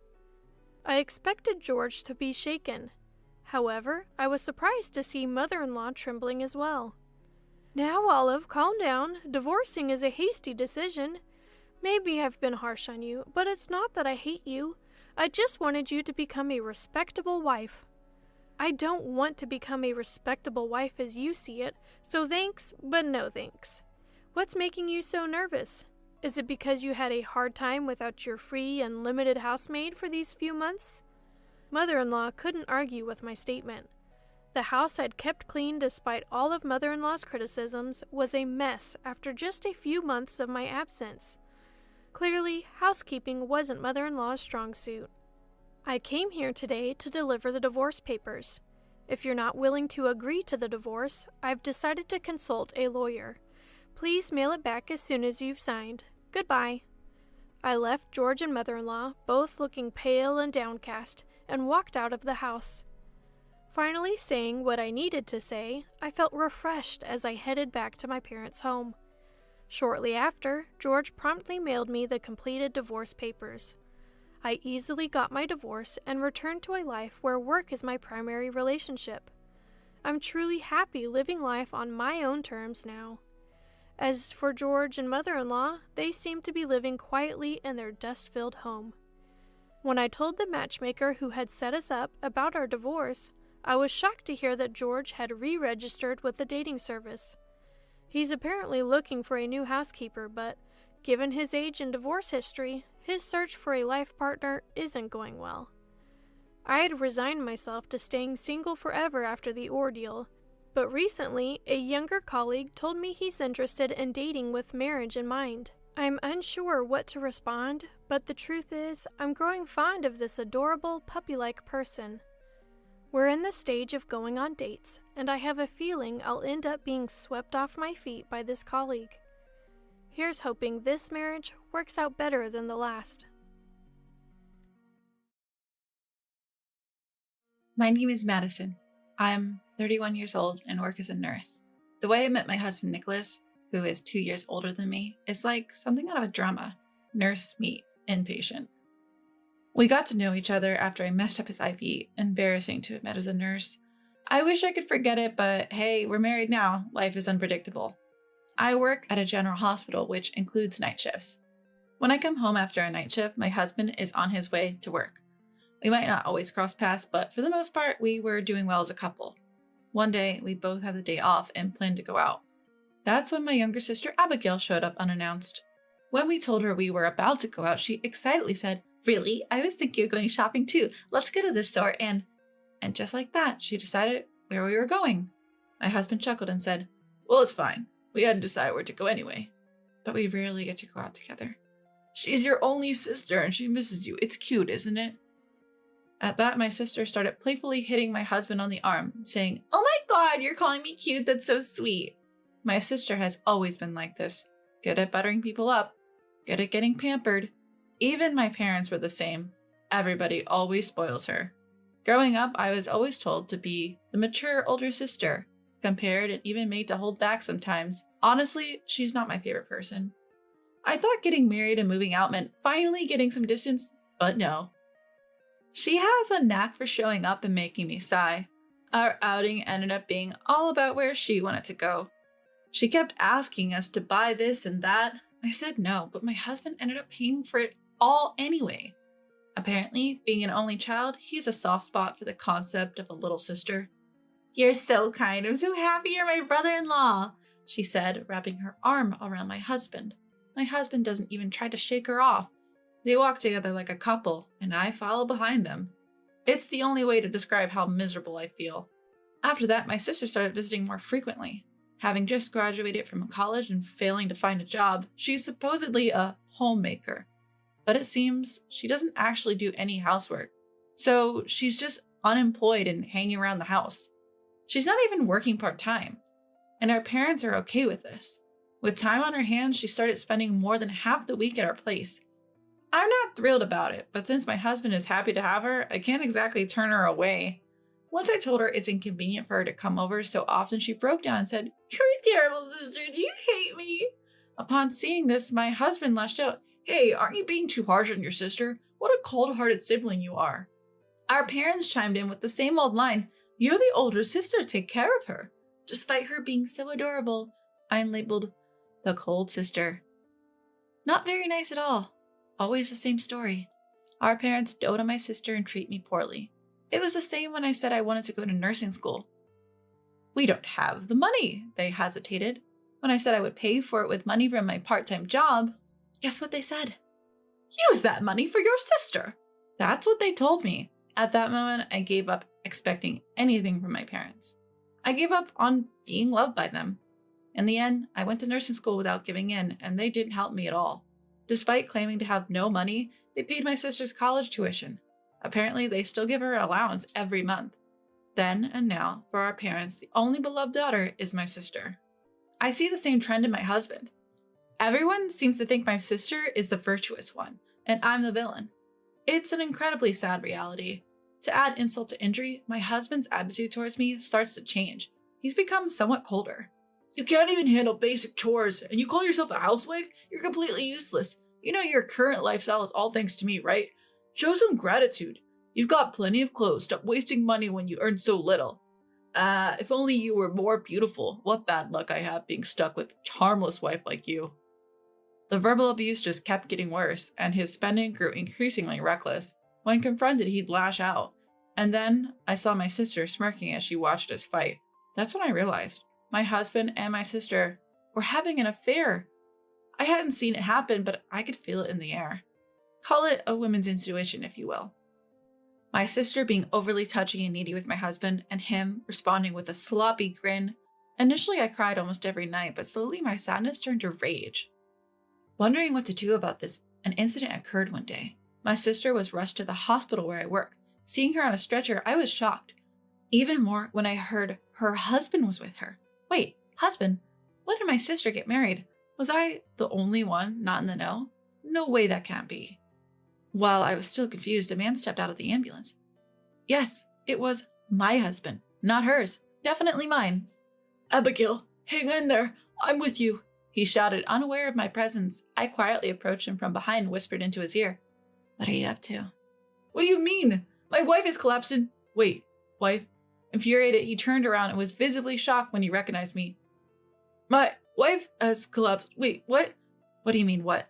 I expected George to be shaken. However, I was surprised to see mother-in-law trembling as well. Now, Olive, calm down. Divorcing is a hasty decision. Maybe I've been harsh on you, but it's not that I hate you. I just wanted you to become a respectable wife. I don't want to become a respectable wife as you see it, so thanks, but no thanks. What's making you so nervous? Is it because you had a hard time without your free and limited housemaid for these few months? Mother-in-law couldn't argue with my statement. The house I'd kept clean despite all of mother-in-law's criticisms was a mess after just a few months of my absence. Clearly, housekeeping wasn't mother-in-law's strong suit. I came here today to deliver the divorce papers. If you're not willing to agree to the divorce, I've decided to consult a lawyer. Please mail it back as soon as you've signed. Goodbye. I left George and mother-in-law, both looking pale and downcast, and walked out of the house. Finally saying what I needed to say, I felt refreshed as I headed back to my parents' home. Shortly after, George promptly mailed me the completed divorce papers. I easily got my divorce and returned to a life where work is my primary relationship. I'm truly happy living life on my own terms now. As for George and mother-in-law, they seem to be living quietly in their dust-filled home. When I told the matchmaker who had set us up about our divorce, I was shocked to hear that George had re-registered with the dating service. He's apparently looking for a new housekeeper, but given his age and divorce history, his search for a life partner isn't going well. I had resigned myself to staying single forever after the ordeal, but recently a younger colleague told me he's interested in dating with marriage in mind. I'm unsure what to respond, but the truth is, I'm growing fond of this adorable, puppy-like person. We're in the stage of going on dates, and I have a feeling I'll end up being swept off my feet by this colleague. Here's hoping this marriage works out better than the last. My name is Madison. I'm 31 years old and work as a nurse. The way I met my husband Nicholas, who is 2 years older than me, is like something out of a drama. Nurse meet inpatient. We got to know each other after I messed up his IV, embarrassing to admit as a nurse. I wish I could forget it, but hey, we're married now. Life is unpredictable. I work at a general hospital, which includes night shifts. When I come home after a night shift, my husband is on his way to work. We might not always cross paths, but for the most part, we were doing well as a couple. One day, we both had the day off and planned to go out. That's when my younger sister Abigail showed up unannounced. When we told her we were about to go out, she excitedly said, "Really? I was thinking of going shopping too. Let's go to the store." And just like that, she decided where we were going. My husband chuckled and said, "Well, it's fine. We hadn't decided where to go anyway. But we rarely get to go out together. She's your only sister and she misses you. It's cute, isn't it?" At that, my sister started playfully hitting my husband on the arm, saying, "Oh my God, you're calling me cute. That's so sweet." My sister has always been like this. Good at buttering people up. Good at getting pampered. Even my parents were the same. Everybody always spoils her. Growing up, I was always told to be the mature older sister, compared and even made to hold back sometimes. Honestly, she's not my favorite person. I thought getting married and moving out meant finally getting some distance, but no. She has a knack for showing up and making me sigh. Our outing ended up being all about where she wanted to go. She kept asking us to buy this and that. I said no, but my husband ended up paying for it all anyway. Apparently, being an only child, he has a soft spot for the concept of a little sister. "You're so kind. I'm so happy you're my brother-in-law," she said, wrapping her arm around my husband. My husband doesn't even try to shake her off. They walk together like a couple, and I follow behind them. It's the only way to describe how miserable I feel. After that, my sister started visiting more frequently. Having just graduated from college and failing to find a job, she's supposedly a homemaker. But it seems she doesn't actually do any housework. So she's just unemployed and hanging around the house. She's not even working part-time. And our parents are okay with this. With time on her hands, she started spending more than half the week at our place. I'm not thrilled about it, but since my husband is happy to have her, I can't exactly turn her away. Once I told her it's inconvenient for her to come over so often, she broke down and said, "You're a terrible sister. Do you hate me?" Upon seeing this, my husband lashed out, "Hey, aren't you being too harsh on your sister? What a cold-hearted sibling you are." Our parents chimed in with the same old line, "You're the older sister, take care of her." Despite her being so adorable, I'm labeled the cold sister. Not very nice at all. Always the same story. Our parents dote on my sister and treat me poorly. It was the same when I said I wanted to go to nursing school. "We don't have the money," they hesitated. When I said I would pay for it with money from my part-time job, guess what they said? "Use that money for your sister." That's what they told me. At that moment, I gave up expecting anything from my parents. I gave up on being loved by them. In the end, I went to nursing school without giving in, and they didn't help me at all. Despite claiming to have no money, they paid my sister's college tuition. Apparently, they still give her allowance every month. Then and now, for our parents, the only beloved daughter is my sister. I see the same trend in my husband. Everyone seems to think my sister is the virtuous one, and I'm the villain. It's an incredibly sad reality. To add insult to injury, my husband's attitude towards me starts to change. He's become somewhat colder. You can't even handle basic chores, and you call yourself a housewife? You're completely useless. You know your current lifestyle is all thanks to me, right? Show some gratitude. You've got plenty of clothes. Stop wasting money when you earn so little. If only you were more beautiful. What bad luck I have being stuck with a harmless wife like you. The verbal abuse just kept getting worse, and his spending grew increasingly reckless. When confronted, he'd lash out. And then I saw my sister smirking as she watched us fight. That's when I realized my husband and my sister were having an affair. I hadn't seen it happen, but I could feel it in the air. Call it a woman's intuition, if you will. My sister being overly touchy and needy with my husband, and him responding with a sloppy grin. Initially, I cried almost every night, but slowly my sadness turned to rage. Wondering what to do about this, an incident occurred one day. My sister was rushed to the hospital where I work. Seeing her on a stretcher, I was shocked. Even more when I heard her husband was with her. Wait, husband? When did my sister get married? Was I the only one not in the know? No way that can't be. While I was still confused, a man stepped out of the ambulance. Yes, it was my husband, not hers. Definitely mine. Abigail, hang in there. I'm with you. He shouted, unaware of my presence. I quietly approached him from behind and whispered into his ear. What are you up to? What do you mean? My wife has collapsed in... Wait, wife? Infuriated, he turned around and was visibly shocked when he recognized me. My wife has collapsed. Wait, what? What do you mean, what?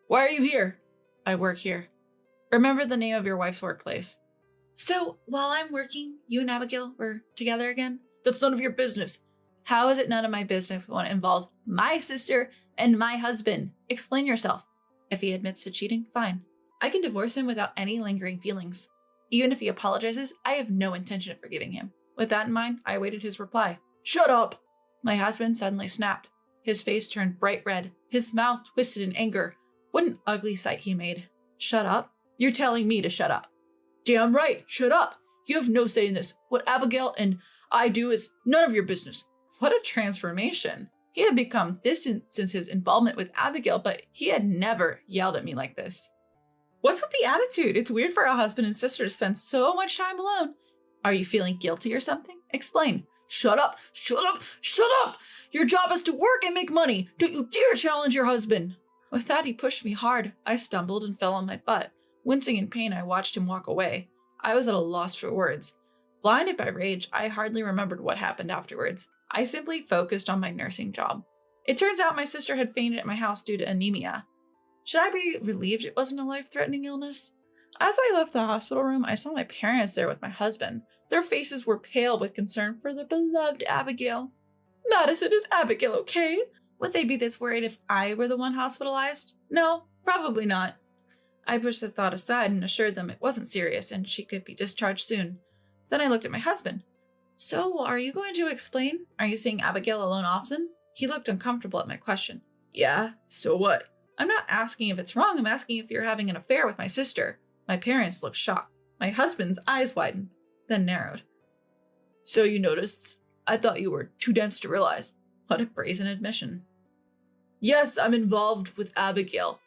Why are you here? I work here. Remember the name of your wife's workplace. So, while I'm working, you and Abigail were together again? That's none of your business. How is it none of my business when it involves my sister and my husband? Explain yourself. If he admits to cheating, fine. I can divorce him without any lingering feelings. Even if he apologizes, I have no intention of forgiving him. With that in mind, I awaited his reply. Shut up! My husband suddenly snapped. His face turned bright red. His mouth twisted in anger. What an ugly sight he made. Shut up? You're telling me to shut up. Damn right, shut up. You have no say in this. What Abigail and I do is none of your business. What a transformation. He had become distant since his involvement with Abigail, but he had never yelled at me like this. What's with the attitude? It's weird for a husband and sister to spend so much time alone. Are you feeling guilty or something? Explain. Shut up, shut up, shut up. Your job is to work and make money. Don't you dare challenge your husband. With that, he pushed me hard. I stumbled and fell on my butt. Wincing in pain, I watched him walk away. I was at a loss for words. Blinded by rage, I hardly remembered what happened afterwards. I simply focused on my nursing job. It turns out my sister had fainted at my house due to anemia. Should I be relieved it wasn't a life-threatening illness? As I left the hospital room, I saw my parents there with my husband. Their faces were pale with concern for their beloved Abigail. Madison, is Abigail okay? Would they be this worried if I were the one hospitalized? No, probably not. I pushed the thought aside and assured them it wasn't serious and she could be discharged soon. Then I looked at my husband. So, are you going to explain? Are you seeing Abigail alone often? He looked uncomfortable at my question. Yeah, so what? I'm not asking if it's wrong, I'm asking if you're having an affair with my sister. My parents looked shocked. My husband's eyes widened, then narrowed. So you noticed? I thought you were too dense to realize. What a brazen admission. Yes, I'm involved with Abigail.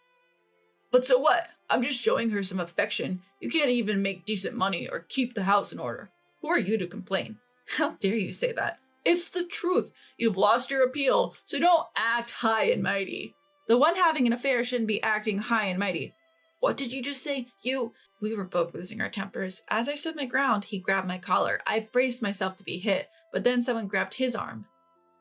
But so what? I'm just showing her some affection. You can't even make decent money or keep the house in order. Who are you to complain? How dare you say that? It's the truth. You've lost your appeal, so don't act high and mighty. The one having an affair shouldn't be acting high and mighty. What did you just say? We were both losing our tempers. As I stood my ground, he grabbed my collar. I braced myself to be hit, but then someone grabbed his arm.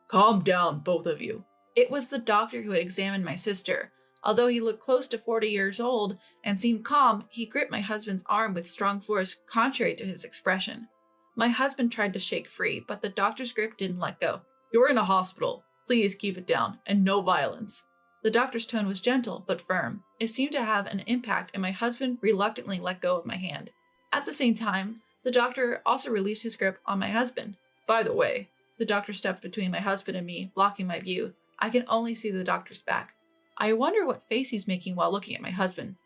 Calm down, both of you. It was the doctor who had examined my sister. Although he looked close to 40 years old and seemed calm, he gripped my husband's arm with strong force, contrary to his expression. My husband tried to shake free, but the doctor's grip didn't let go. You're in a hospital. Please keep it down, and no violence. The doctor's tone was gentle, but firm. It seemed to have an impact, and my husband reluctantly let go of my hand. At the same time, The doctor also released his grip on my husband. By the way, the doctor stepped between my husband and me, blocking my view. I can only see the doctor's back. I wonder what face he's making while looking at my husband.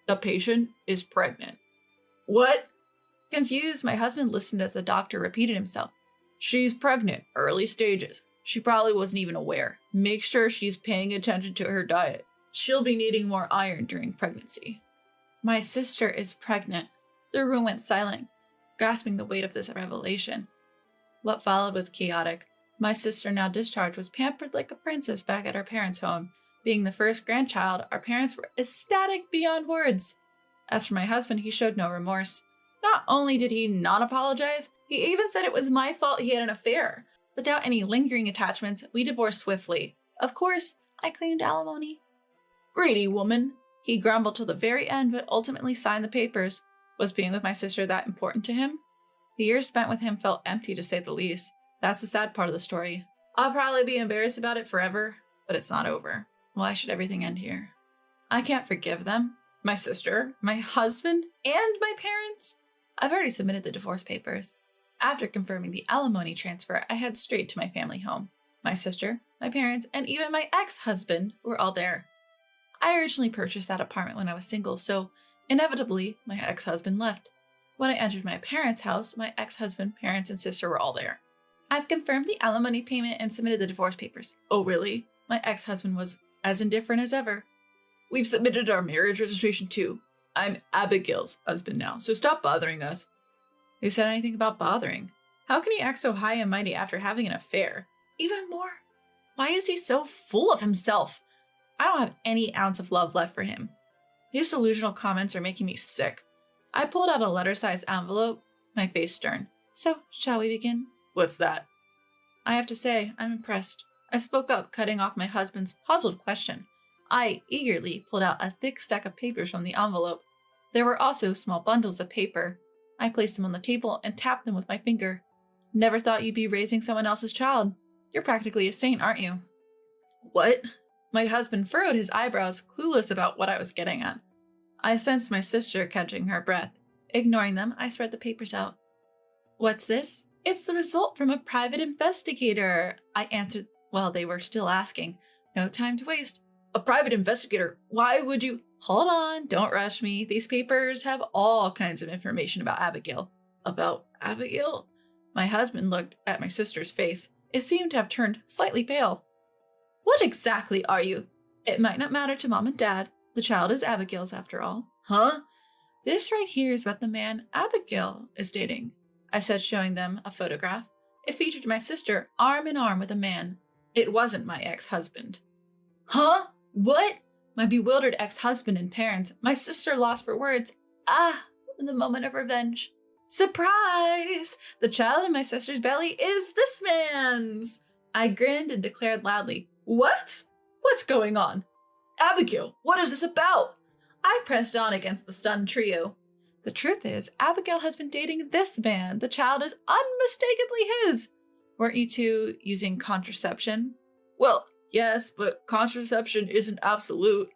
The patient is pregnant. What? Confused, my husband listened as the doctor repeated himself. She's pregnant, early stages. She probably wasn't even aware. Make sure she's paying attention to her diet. She'll be needing more iron during pregnancy. My sister is pregnant. The room went silent, grasping the weight of this revelation. What followed was chaotic. My sister, now discharged, was pampered like a princess back at our parents' home. Being the first grandchild, our parents were ecstatic beyond words. As for my husband, he showed no remorse. Not only did he not apologize, he even said it was my fault he had an affair. Without any lingering attachments, we divorced swiftly. Of course, I claimed alimony. Greedy woman, he grumbled till the very end, but ultimately signed the papers. Was being with my sister that important to him? The years spent with him felt empty, to say the least. That's the sad part of the story. I'll probably be embarrassed about it forever, but it's not over. Why should everything end here? I can't forgive them. My sister, my husband, and my parents. I've already submitted the divorce papers. After confirming the alimony transfer, I head straight to my family home. My sister, my parents, and even my ex-husband were all there. I originally purchased that apartment when I was single, so inevitably, my ex-husband left. When I entered my parents' house, my ex-husband, parents, and sister were all there. I've confirmed the alimony payment and submitted the divorce papers. Oh, really? My ex-husband was as indifferent as ever. We've submitted our marriage registration too. I'm Abigail's husband now, so stop bothering us. Who said anything about bothering? How can he act so high and mighty after having an affair? Even more, why is he so full of himself? I don't have any ounce of love left for him. These delusional comments are making me sick. I pulled out a letter-sized envelope, my face stern. So, shall we begin? What's that? I have to say, I'm impressed. I spoke up, cutting off my husband's puzzled question. I eagerly pulled out a thick stack of papers from the envelope. There were also small bundles of paper. I placed them on the table and tapped them with my finger. Never thought you'd be raising someone else's child. You're practically a saint, aren't you? What? My husband furrowed his eyebrows, clueless about what I was getting at. I sensed my sister catching her breath. Ignoring them, I spread the papers out. What's this? It's the result from a private investigator, I answered while they were still asking. No time to waste. A private investigator? Why would you? Hold on, don't rush me. These papers have all kinds of information about Abigail. About Abigail? My husband looked at my sister's face. It seemed to have turned slightly pale. What exactly are you? It might not matter to Mom and Dad. The child is Abigail's after all. Huh? This right here is about the man Abigail is dating, I said, showing them a photograph. It featured my sister arm in arm with a man. It wasn't my ex-husband. Huh? What? My bewildered ex-husband and parents, my sister lost for words. The moment of revenge. Surprise! The child in my sister's belly is this man's! I grinned and declared loudly, What? What's going on? Abigail, what is this about? I pressed on against the stunned trio. The truth is, Abigail has been dating this man. The child is unmistakably his. Weren't you two using contraception? Well, yes, but contraception isn't absolute.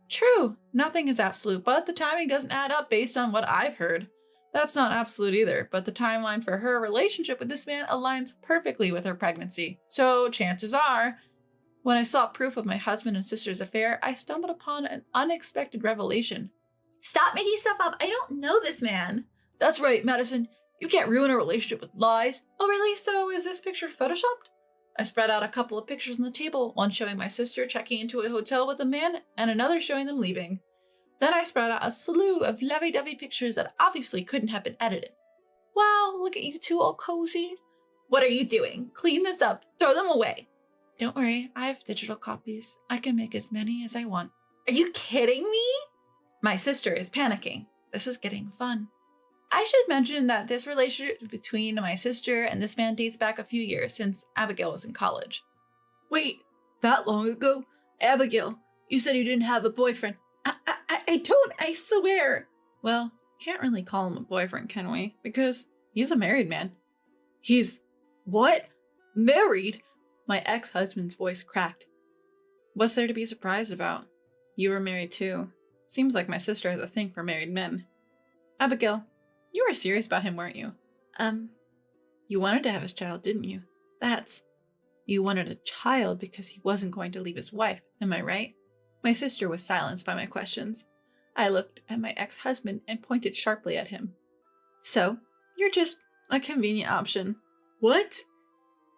True, nothing is absolute, but the timing doesn't add up based on what I've heard. That's not absolute either, but the timeline for her relationship with this man aligns perfectly with her pregnancy. So chances are, when I saw proof of my husband and sister's affair, I stumbled upon an unexpected revelation. Stop making stuff up. I don't know this man. That's right, Madison. You can't ruin a relationship with lies. Oh, really? So is this picture photoshopped? I spread out a couple of pictures on the table, one showing my sister checking into a hotel with a man and another showing them leaving. Then I spread out a slew of lovey-dovey pictures that obviously couldn't have been edited. Wow, look at you two all cozy. What are you doing? Clean this up. Throw them away. Don't worry, I have digital copies. I can make as many as I want. Are you kidding me? My sister is panicking. This is getting fun. I should mention that this relationship between my sister and this man dates back a few years, since Abigail was in college. Wait, that long ago? Abigail, you said you didn't have a boyfriend. I don't, I swear. Well, can't really call him a boyfriend, can we? Because he's a married man. He's... what? Married? My ex-husband's voice cracked. What's there to be surprised about? You were married too. Seems like my sister has a thing for married men. Abigail, You were serious about him, weren't you? You wanted to have his child, didn't you? You wanted a child because he wasn't going to leave his wife, am I right? My sister was silenced by my questions. I looked at my ex-husband and pointed sharply at him. So, you're just a convenient option. What?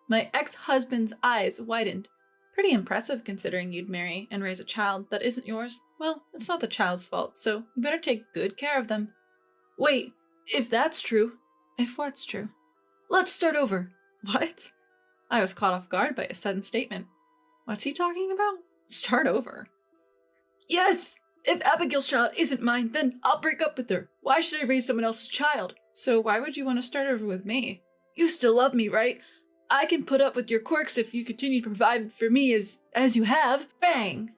My ex-husband's eyes widened. Pretty impressive considering you'd marry and raise a child that isn't yours. Well, it's not the child's fault, so you better take good care of them. Wait, if that's true. If what's true? Let's start over. What? I was caught off guard by a sudden statement. What's he talking about? Start over. Yes! If Abigail's child isn't mine, then I'll break up with her. Why should I raise someone else's child? So why would you want to start over with me? You still love me, right? I can put up with your quirks if you continue to provide for me as you have. Bang!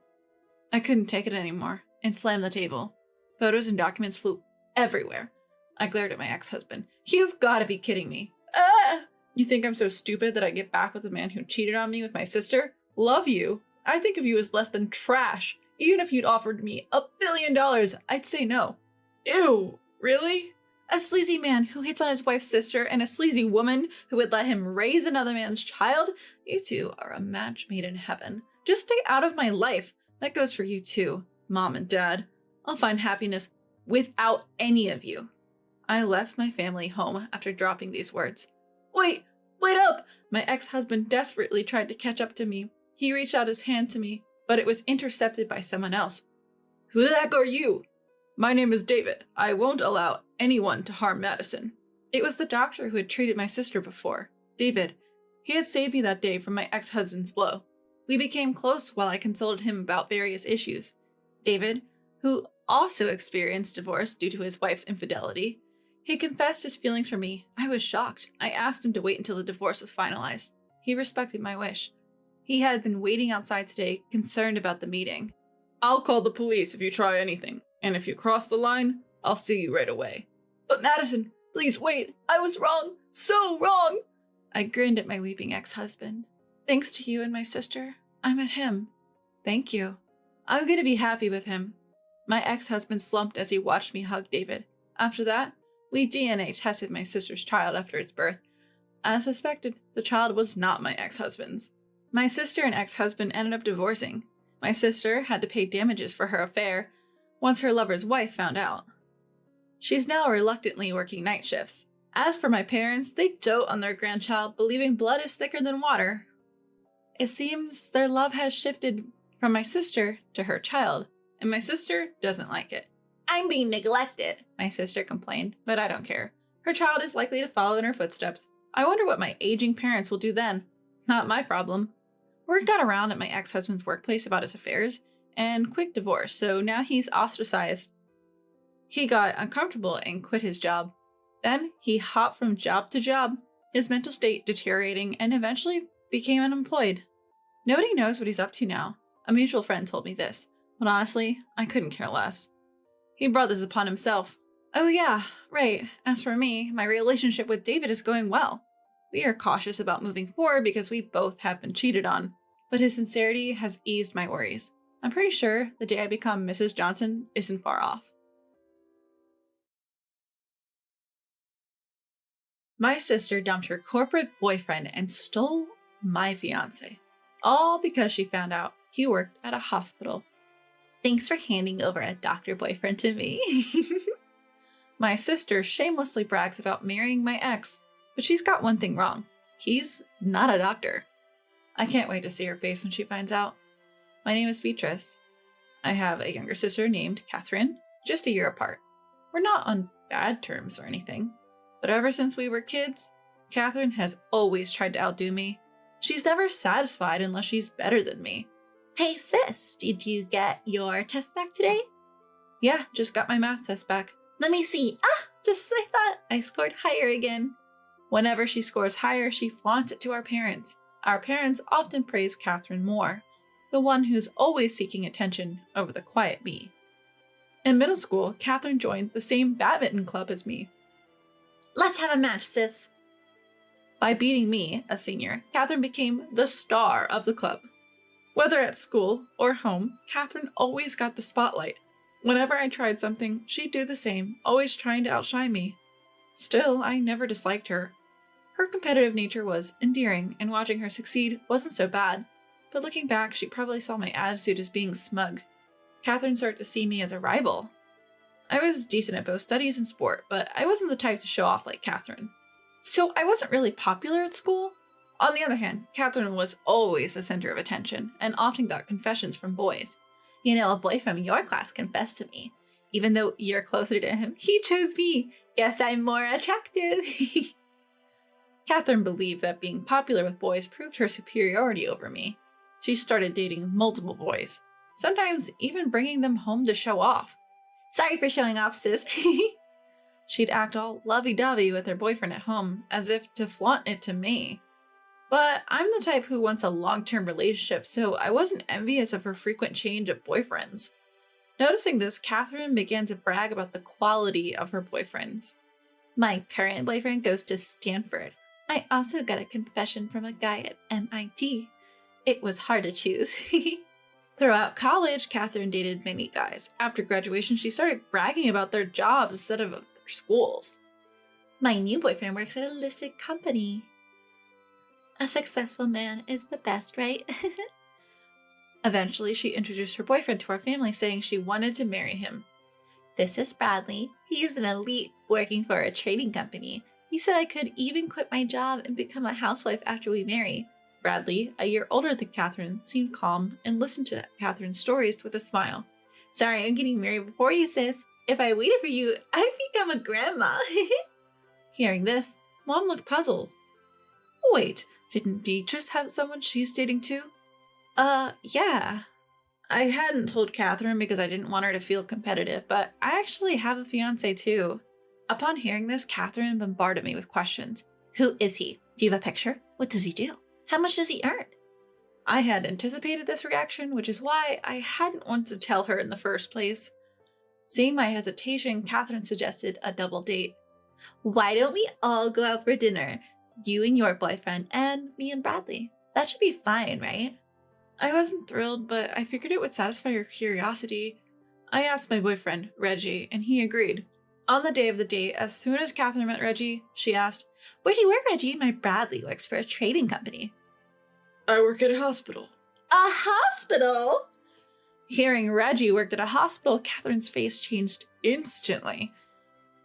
I couldn't take it anymore and slammed the table. Photos and documents flew everywhere. I glared at my ex-husband. You've got to be kidding me. Ah! You think I'm so stupid that I get back with the man who cheated on me with my sister? Love you. I think of you as less than trash. Even if you'd offered me $1 billion, I'd say no. Ew, really? A sleazy man who hits on his wife's sister and a sleazy woman who would let him raise another man's child? You two are a match made in heaven. Just stay out of my life. That goes for you too, Mom and Dad. I'll find happiness without any of you. I left my family home after dropping these words. Wait up! My ex-husband desperately tried to catch up to me. He reached out his hand to me, but it was intercepted by someone else. Who the heck are you? My name is David. I won't allow anyone to harm Madison. It was the doctor who had treated my sister before. David. He had saved me that day from my ex-husband's blow. We became close while I consulted him about various issues. David, who also experienced divorce due to his wife's infidelity, he confessed his feelings for me. I was shocked. I asked him to wait until the divorce was finalized. He respected my wish. He had been waiting outside today, concerned about the meeting. I'll call the police if you try anything, and if you cross the line, I'll sue you right away. But Madison, please wait. I was wrong. So wrong. I grinned at my weeping ex-husband. Thanks to you and my sister, I met him. Thank you. I'm going to be happy with him. My ex-husband slumped as he watched me hug David. After that, we DNA tested my sister's child after its birth. As suspected, the child was not my ex-husband's. My sister and ex-husband ended up divorcing. My sister had to pay damages for her affair once her lover's wife found out. She's now reluctantly working night shifts. As for my parents, they dote on their grandchild, believing blood is thicker than water. It seems their love has shifted from my sister to her child, and my sister doesn't like it. I'm being neglected, my sister complained, but I don't care. Her child is likely to follow in her footsteps. I wonder what my aging parents will do then. Not my problem. Word got around at my ex-husband's workplace about his affairs and quick divorce, so now he's ostracized. He got uncomfortable and quit his job. Then he hopped from job to job, his mental state deteriorating, and eventually became unemployed. Nobody knows what he's up to now. A mutual friend told me this, but honestly, I couldn't care less. He brought this upon himself. Oh yeah, right. As for me, my relationship with David is going well. We are cautious about moving forward because we both have been cheated on, but his sincerity has eased my worries. I'm pretty sure the day I become Mrs. Johnson isn't far off. My sister dumped her corporate boyfriend and stole my fiance, all because she found out he worked at a hospital. Thanks for handing over a doctor boyfriend to me. My sister shamelessly brags about marrying my ex, but she's got one thing wrong. He's not a doctor. I can't wait to see her face when she finds out. My name is Beatrice. I have a younger sister named Catherine, just a year apart. We're not on bad terms or anything, but ever since we were kids, Catherine has always tried to outdo me. She's never satisfied unless she's better than me. Hey sis, did you get your test back today? Yeah, just got my math test back. Let me see. Just as I thought, I scored higher again. Whenever she scores higher, she flaunts it to our parents. Our parents often praise Catherine more, the one who's always seeking attention over the quiet me. In middle school, Catherine joined the same badminton club as me. Let's have a match, sis. By beating me, a senior, Catherine became the star of the club. Whether at school or home, Catherine always got the spotlight. Whenever I tried something, she'd do the same, always trying to outshine me. Still, I never disliked her. Her competitive nature was endearing, and watching her succeed wasn't so bad. But looking back, she probably saw my attitude as being smug. Catherine started to see me as a rival. I was decent at both studies and sport, but I wasn't the type to show off like Catherine. So I wasn't really popular at school. On the other hand, Catherine was always the center of attention, and often got confessions from boys. You know, a boy from your class confessed to me. Even though you're closer to him, he chose me. Guess I'm more attractive. Catherine believed that being popular with boys proved her superiority over me. She started dating multiple boys, sometimes even bringing them home to show off. Sorry for showing off, sis. She'd act all lovey-dovey with her boyfriend at home, as if to flaunt it to me. But I'm the type who wants a long-term relationship, so I wasn't envious of her frequent change of boyfriends. Noticing this, Catherine began to brag about the quality of her boyfriends. My current boyfriend goes to Stanford. I also got a confession from a guy at MIT. It was hard to choose. Throughout college, Catherine dated many guys. After graduation, she started bragging about their jobs instead of their schools. My new boyfriend works at a listed company. A successful man is the best, right? Eventually, she introduced her boyfriend to our family, saying she wanted to marry him. This is Bradley. He's an elite working for a trading company. He said I could even quit my job and become a housewife after we marry. Bradley, a year older than Catherine, seemed calm and listened to Catherine's stories with a smile. Sorry, I'm getting married before you, sis. If I waited for you, I'd become a grandma. Hearing this, Mom looked puzzled. Wait, didn't Beatrice have someone she's dating too? Yeah. I hadn't told Catherine because I didn't want her to feel competitive, but I actually have a fiancé too. Upon hearing this, Catherine bombarded me with questions. Who is he? Do you have a picture? What does he do? How much does he earn? I had anticipated this reaction, which is why I hadn't wanted to tell her in the first place. Seeing my hesitation, Catherine suggested a double date. Why don't we all go out for dinner? You and your boyfriend, and me and Bradley. That should be fine, right? I wasn't thrilled, but I figured it would satisfy her curiosity. I asked my boyfriend, Reggie, and he agreed. On the day of the date, as soon as Catherine met Reggie, she asked, Where do you work, Reggie? My Bradley works for a trading company. I work at a hospital. A hospital? Hearing Reggie worked at a hospital, Catherine's face changed instantly.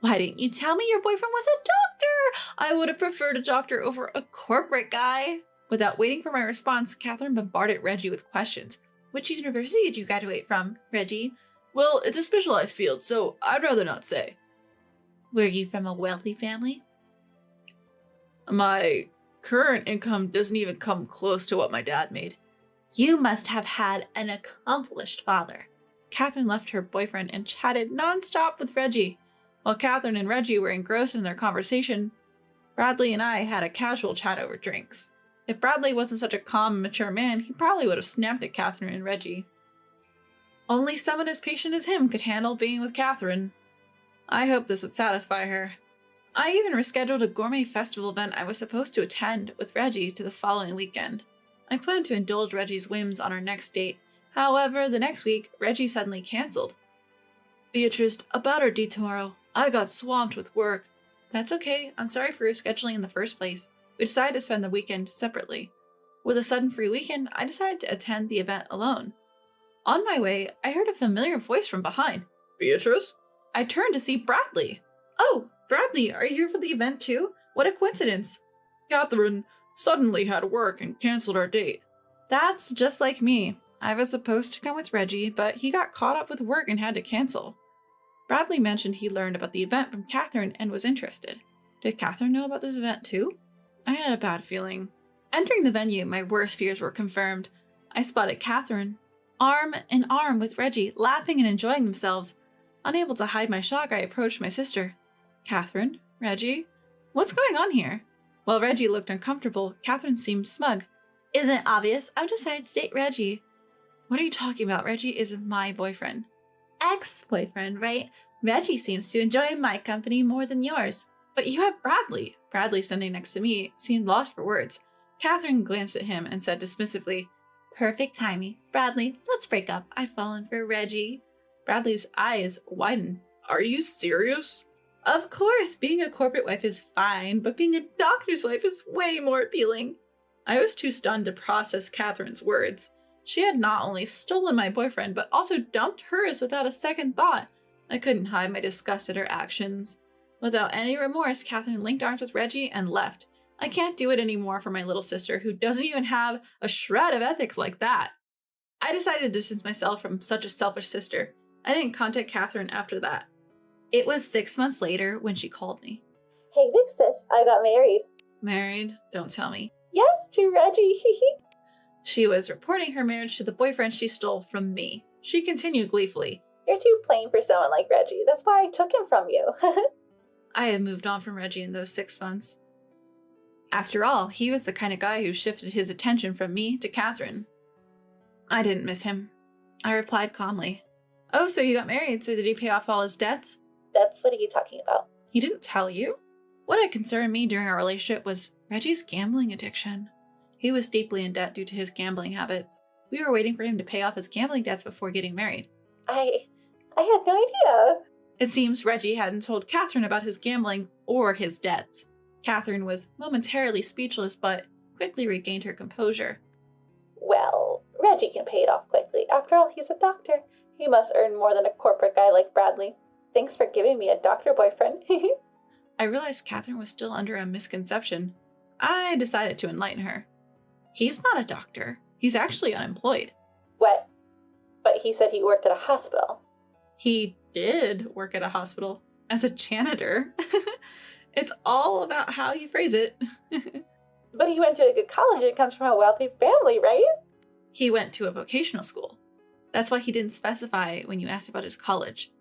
Why didn't you tell me your boyfriend was a doctor? I would have preferred a doctor over a corporate guy. Without waiting for my response, Catherine bombarded Reggie with questions. Which university did you graduate from, Reggie? Well, it's a specialized field, so I'd rather not say. Were you from a wealthy family? My current income doesn't even come close to what my dad made. You must have had an accomplished father. Catherine left her boyfriend and chatted nonstop with Reggie. While Catherine and Reggie were engrossed in their conversation, Bradley and I had a casual chat over drinks. If Bradley wasn't such a calm and mature man, he probably would have snapped at Catherine and Reggie. Only someone as patient as him could handle being with Catherine. I hoped this would satisfy her. I even rescheduled a gourmet festival event I was supposed to attend with Reggie to the following weekend. I planned to indulge Reggie's whims on our next date. However, the next week, Reggie suddenly canceled. Beatrice, about our date tomorrow. I got swamped with work. That's okay. I'm sorry for rescheduling in the first place. We decided to spend the weekend separately. With a sudden free weekend, I decided to attend the event alone. On my way, I heard a familiar voice from behind. Beatrice? I turned to see Bradley. Oh, Bradley, are you here for the event too? What a coincidence. Catherine suddenly had work and canceled our date. That's just like me. I was supposed to come with Reggie, but he got caught up with work and had to cancel. Bradley mentioned he learned about the event from Catherine and was interested. Did Catherine know about this event too? I had a bad feeling. Entering the venue, my worst fears were confirmed. I spotted Catherine, arm in arm with Reggie, laughing and enjoying themselves. Unable to hide my shock, I approached my sister. Catherine? Reggie? What's going on here? While Reggie looked uncomfortable, Catherine seemed smug. Isn't it obvious? I've decided to date Reggie. What are you talking about? Reggie is my boyfriend. Ex-boyfriend, right? Reggie seems to enjoy my company more than yours. But you have Bradley. Bradley, standing next to me, seemed lost for words. Catherine glanced at him and said dismissively, Perfect timing. Bradley, let's break up. I've fallen for Reggie. Bradley's eyes widened. Are you serious? Of course, being a corporate wife is fine, but being a doctor's wife is way more appealing. I was too stunned to process Catherine's words. She had not only stolen my boyfriend, but also dumped hers without a second thought. I couldn't hide my disgust at her actions. Without any remorse, Catherine linked arms with Reggie and left. I can't do it anymore for my little sister, who doesn't even have a shred of ethics like that. I decided to distance myself from such a selfish sister. I didn't contact Catherine after that. It was 6 months later when she called me. Hey, big sis, I got married. Married? Don't tell me. Yes, to Reggie. She was reporting her marriage to the boyfriend she stole from me. She continued gleefully. You're too plain for someone like Reggie. That's why I took him from you. I had moved on from Reggie in those 6 months. After all, he was the kind of guy who shifted his attention from me to Catherine. I didn't miss him. I replied calmly. Oh, so you got married, so did he pay off all his debts? That's what are you talking about? He didn't tell you? What had concerned me during our relationship was Reggie's gambling addiction. He was deeply in debt due to his gambling habits. We were waiting for him to pay off his gambling debts before getting married. I had no idea. It seems Reggie hadn't told Catherine about his gambling or his debts. Catherine was momentarily speechless, but quickly regained her composure. Well, Reggie can pay it off quickly. After all, he's a doctor. He must earn more than a corporate guy like Bradley. Thanks for giving me a doctor boyfriend. I realized Catherine was still under a misconception. I decided to enlighten her. He's not a doctor. He's actually unemployed. What? But he said he worked at a hospital. He did work at a hospital as a janitor. It's all about how you phrase it. But he went to a good college and comes from a wealthy family, right? He went to a vocational school. That's why he didn't specify when you asked about his college.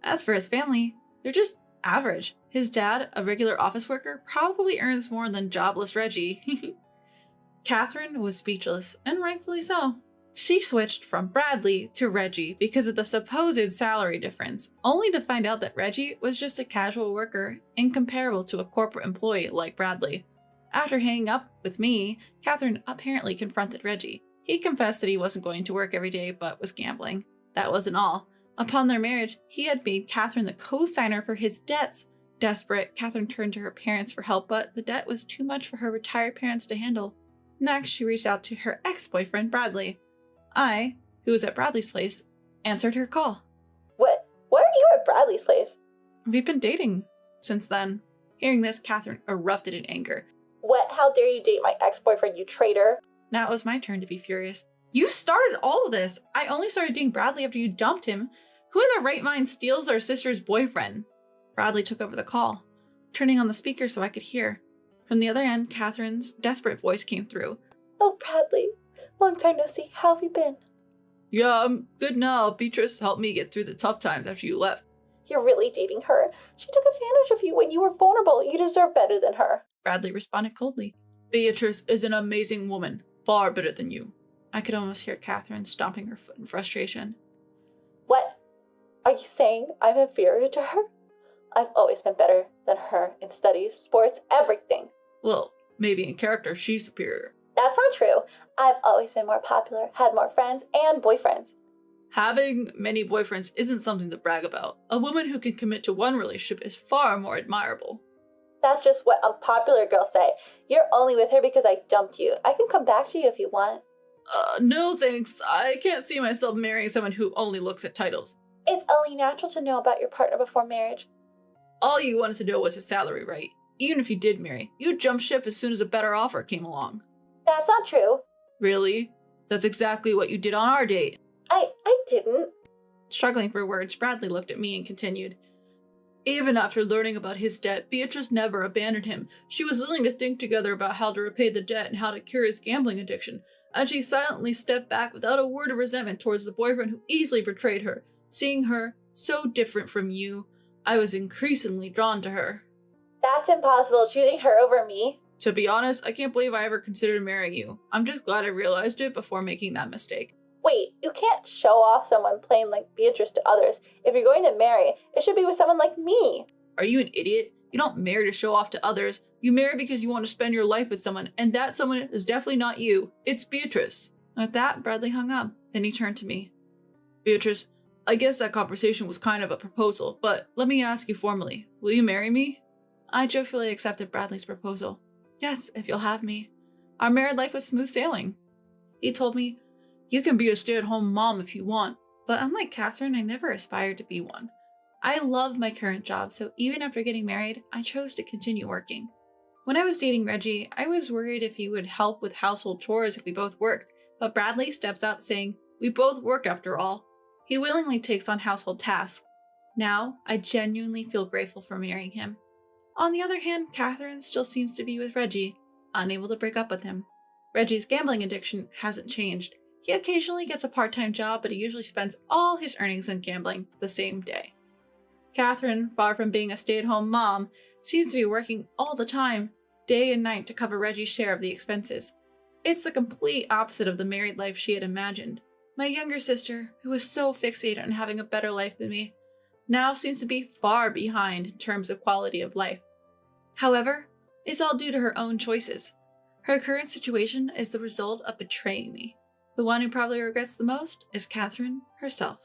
As for his family, they're just average. His dad, a regular office worker, probably earns more than jobless Reggie. Catherine was speechless, and rightfully so. She switched from Bradley to Reggie because of the supposed salary difference, only to find out that Reggie was just a casual worker, incomparable to a corporate employee like Bradley. After hanging up with me, Catherine apparently confronted Reggie. He confessed that he wasn't going to work every day but was gambling. That wasn't all. Upon their marriage, he had made Catherine the co-signer for his debts. Desperate, Catherine turned to her parents for help, but the debt was too much for her retired parents to handle. Next, she reached out to her ex-boyfriend, Bradley. I, who was at Bradley's place, answered her call. What? Why are you at Bradley's place? We've been dating since then. Hearing this, Catherine erupted in anger. What? How dare you date my ex-boyfriend, you traitor? Now it was my turn to be furious. You started all of this! I only started dating Bradley after you dumped him. Who in their right mind steals their sister's boyfriend? Bradley took over the call, turning on the speaker so I could hear. From the other end, Catherine's desperate voice came through. Oh, Bradley. Long time no see. How have you been? Yeah, I'm good now. Beatrice helped me get through the tough times after you left. You're really dating her. She took advantage of you when you were vulnerable. You deserve better than her. Bradley responded coldly. Beatrice is an amazing woman. Far better than you. I could almost hear Catherine stomping her foot in frustration. What? Are you saying I'm inferior to her? I've always been better than her in studies, sports, everything. Well, maybe in character she's superior. That's not true. I've always been more popular, had more friends and boyfriends. Having many boyfriends isn't something to brag about. A woman who can commit to one relationship is far more admirable. That's just what unpopular girls say. You're only with her because I dumped you. I can come back to you if you want. No thanks. I can't see myself marrying someone who only looks at titles. It's only natural to know about your partner before marriage. All you wanted to know was his salary, right? Even if you did marry, you'd jump ship as soon as a better offer came along. That's not true. Really? That's exactly what you did on our date. I didn't. Struggling for words, Bradley looked at me and continued. Even after learning about his debt, Beatrice never abandoned him. She was willing to think together about how to repay the debt and how to cure his gambling addiction, and she silently stepped back without a word of resentment towards the boyfriend who easily betrayed her. Seeing her, so different from you, I was increasingly drawn to her. That's impossible, choosing her over me. To be honest, I can't believe I ever considered marrying you. I'm just glad I realized it before making that mistake. Wait, you can't show off someone plain like Beatrice to others. If you're going to marry, it should be with someone like me. Are you an idiot? You don't marry to show off to others. You marry because you want to spend your life with someone, and that someone is definitely not you. It's Beatrice. With that, Bradley hung up. Then he turned to me. Beatrice, I guess that conversation was kind of a proposal, but let me ask you formally, will you marry me? I joyfully accepted Bradley's proposal. Yes, if you'll have me. Our married life was smooth sailing. He told me, you can be a stay-at-home mom if you want, but unlike Catherine, I never aspired to be one. I love my current job, so even after getting married, I chose to continue working. When I was dating Reggie, I was worried if he would help with household chores if we both worked, but Bradley steps up saying, we both work after all. He willingly takes on household tasks. Now, I genuinely feel grateful for marrying him. On the other hand, Catherine still seems to be with Reggie, unable to break up with him. Reggie's gambling addiction hasn't changed. He occasionally gets a part-time job, but he usually spends all his earnings on gambling the same day. Catherine, far from being a stay-at-home mom, seems to be working all the time, day and night, to cover Reggie's share of the expenses. It's the complete opposite of the married life she had imagined. My younger sister, who was so fixated on having a better life than me, now seems to be far behind in terms of quality of life. However, it's all due to her own choices. Her current situation is the result of betraying me. The one who probably regrets the most is Catherine herself.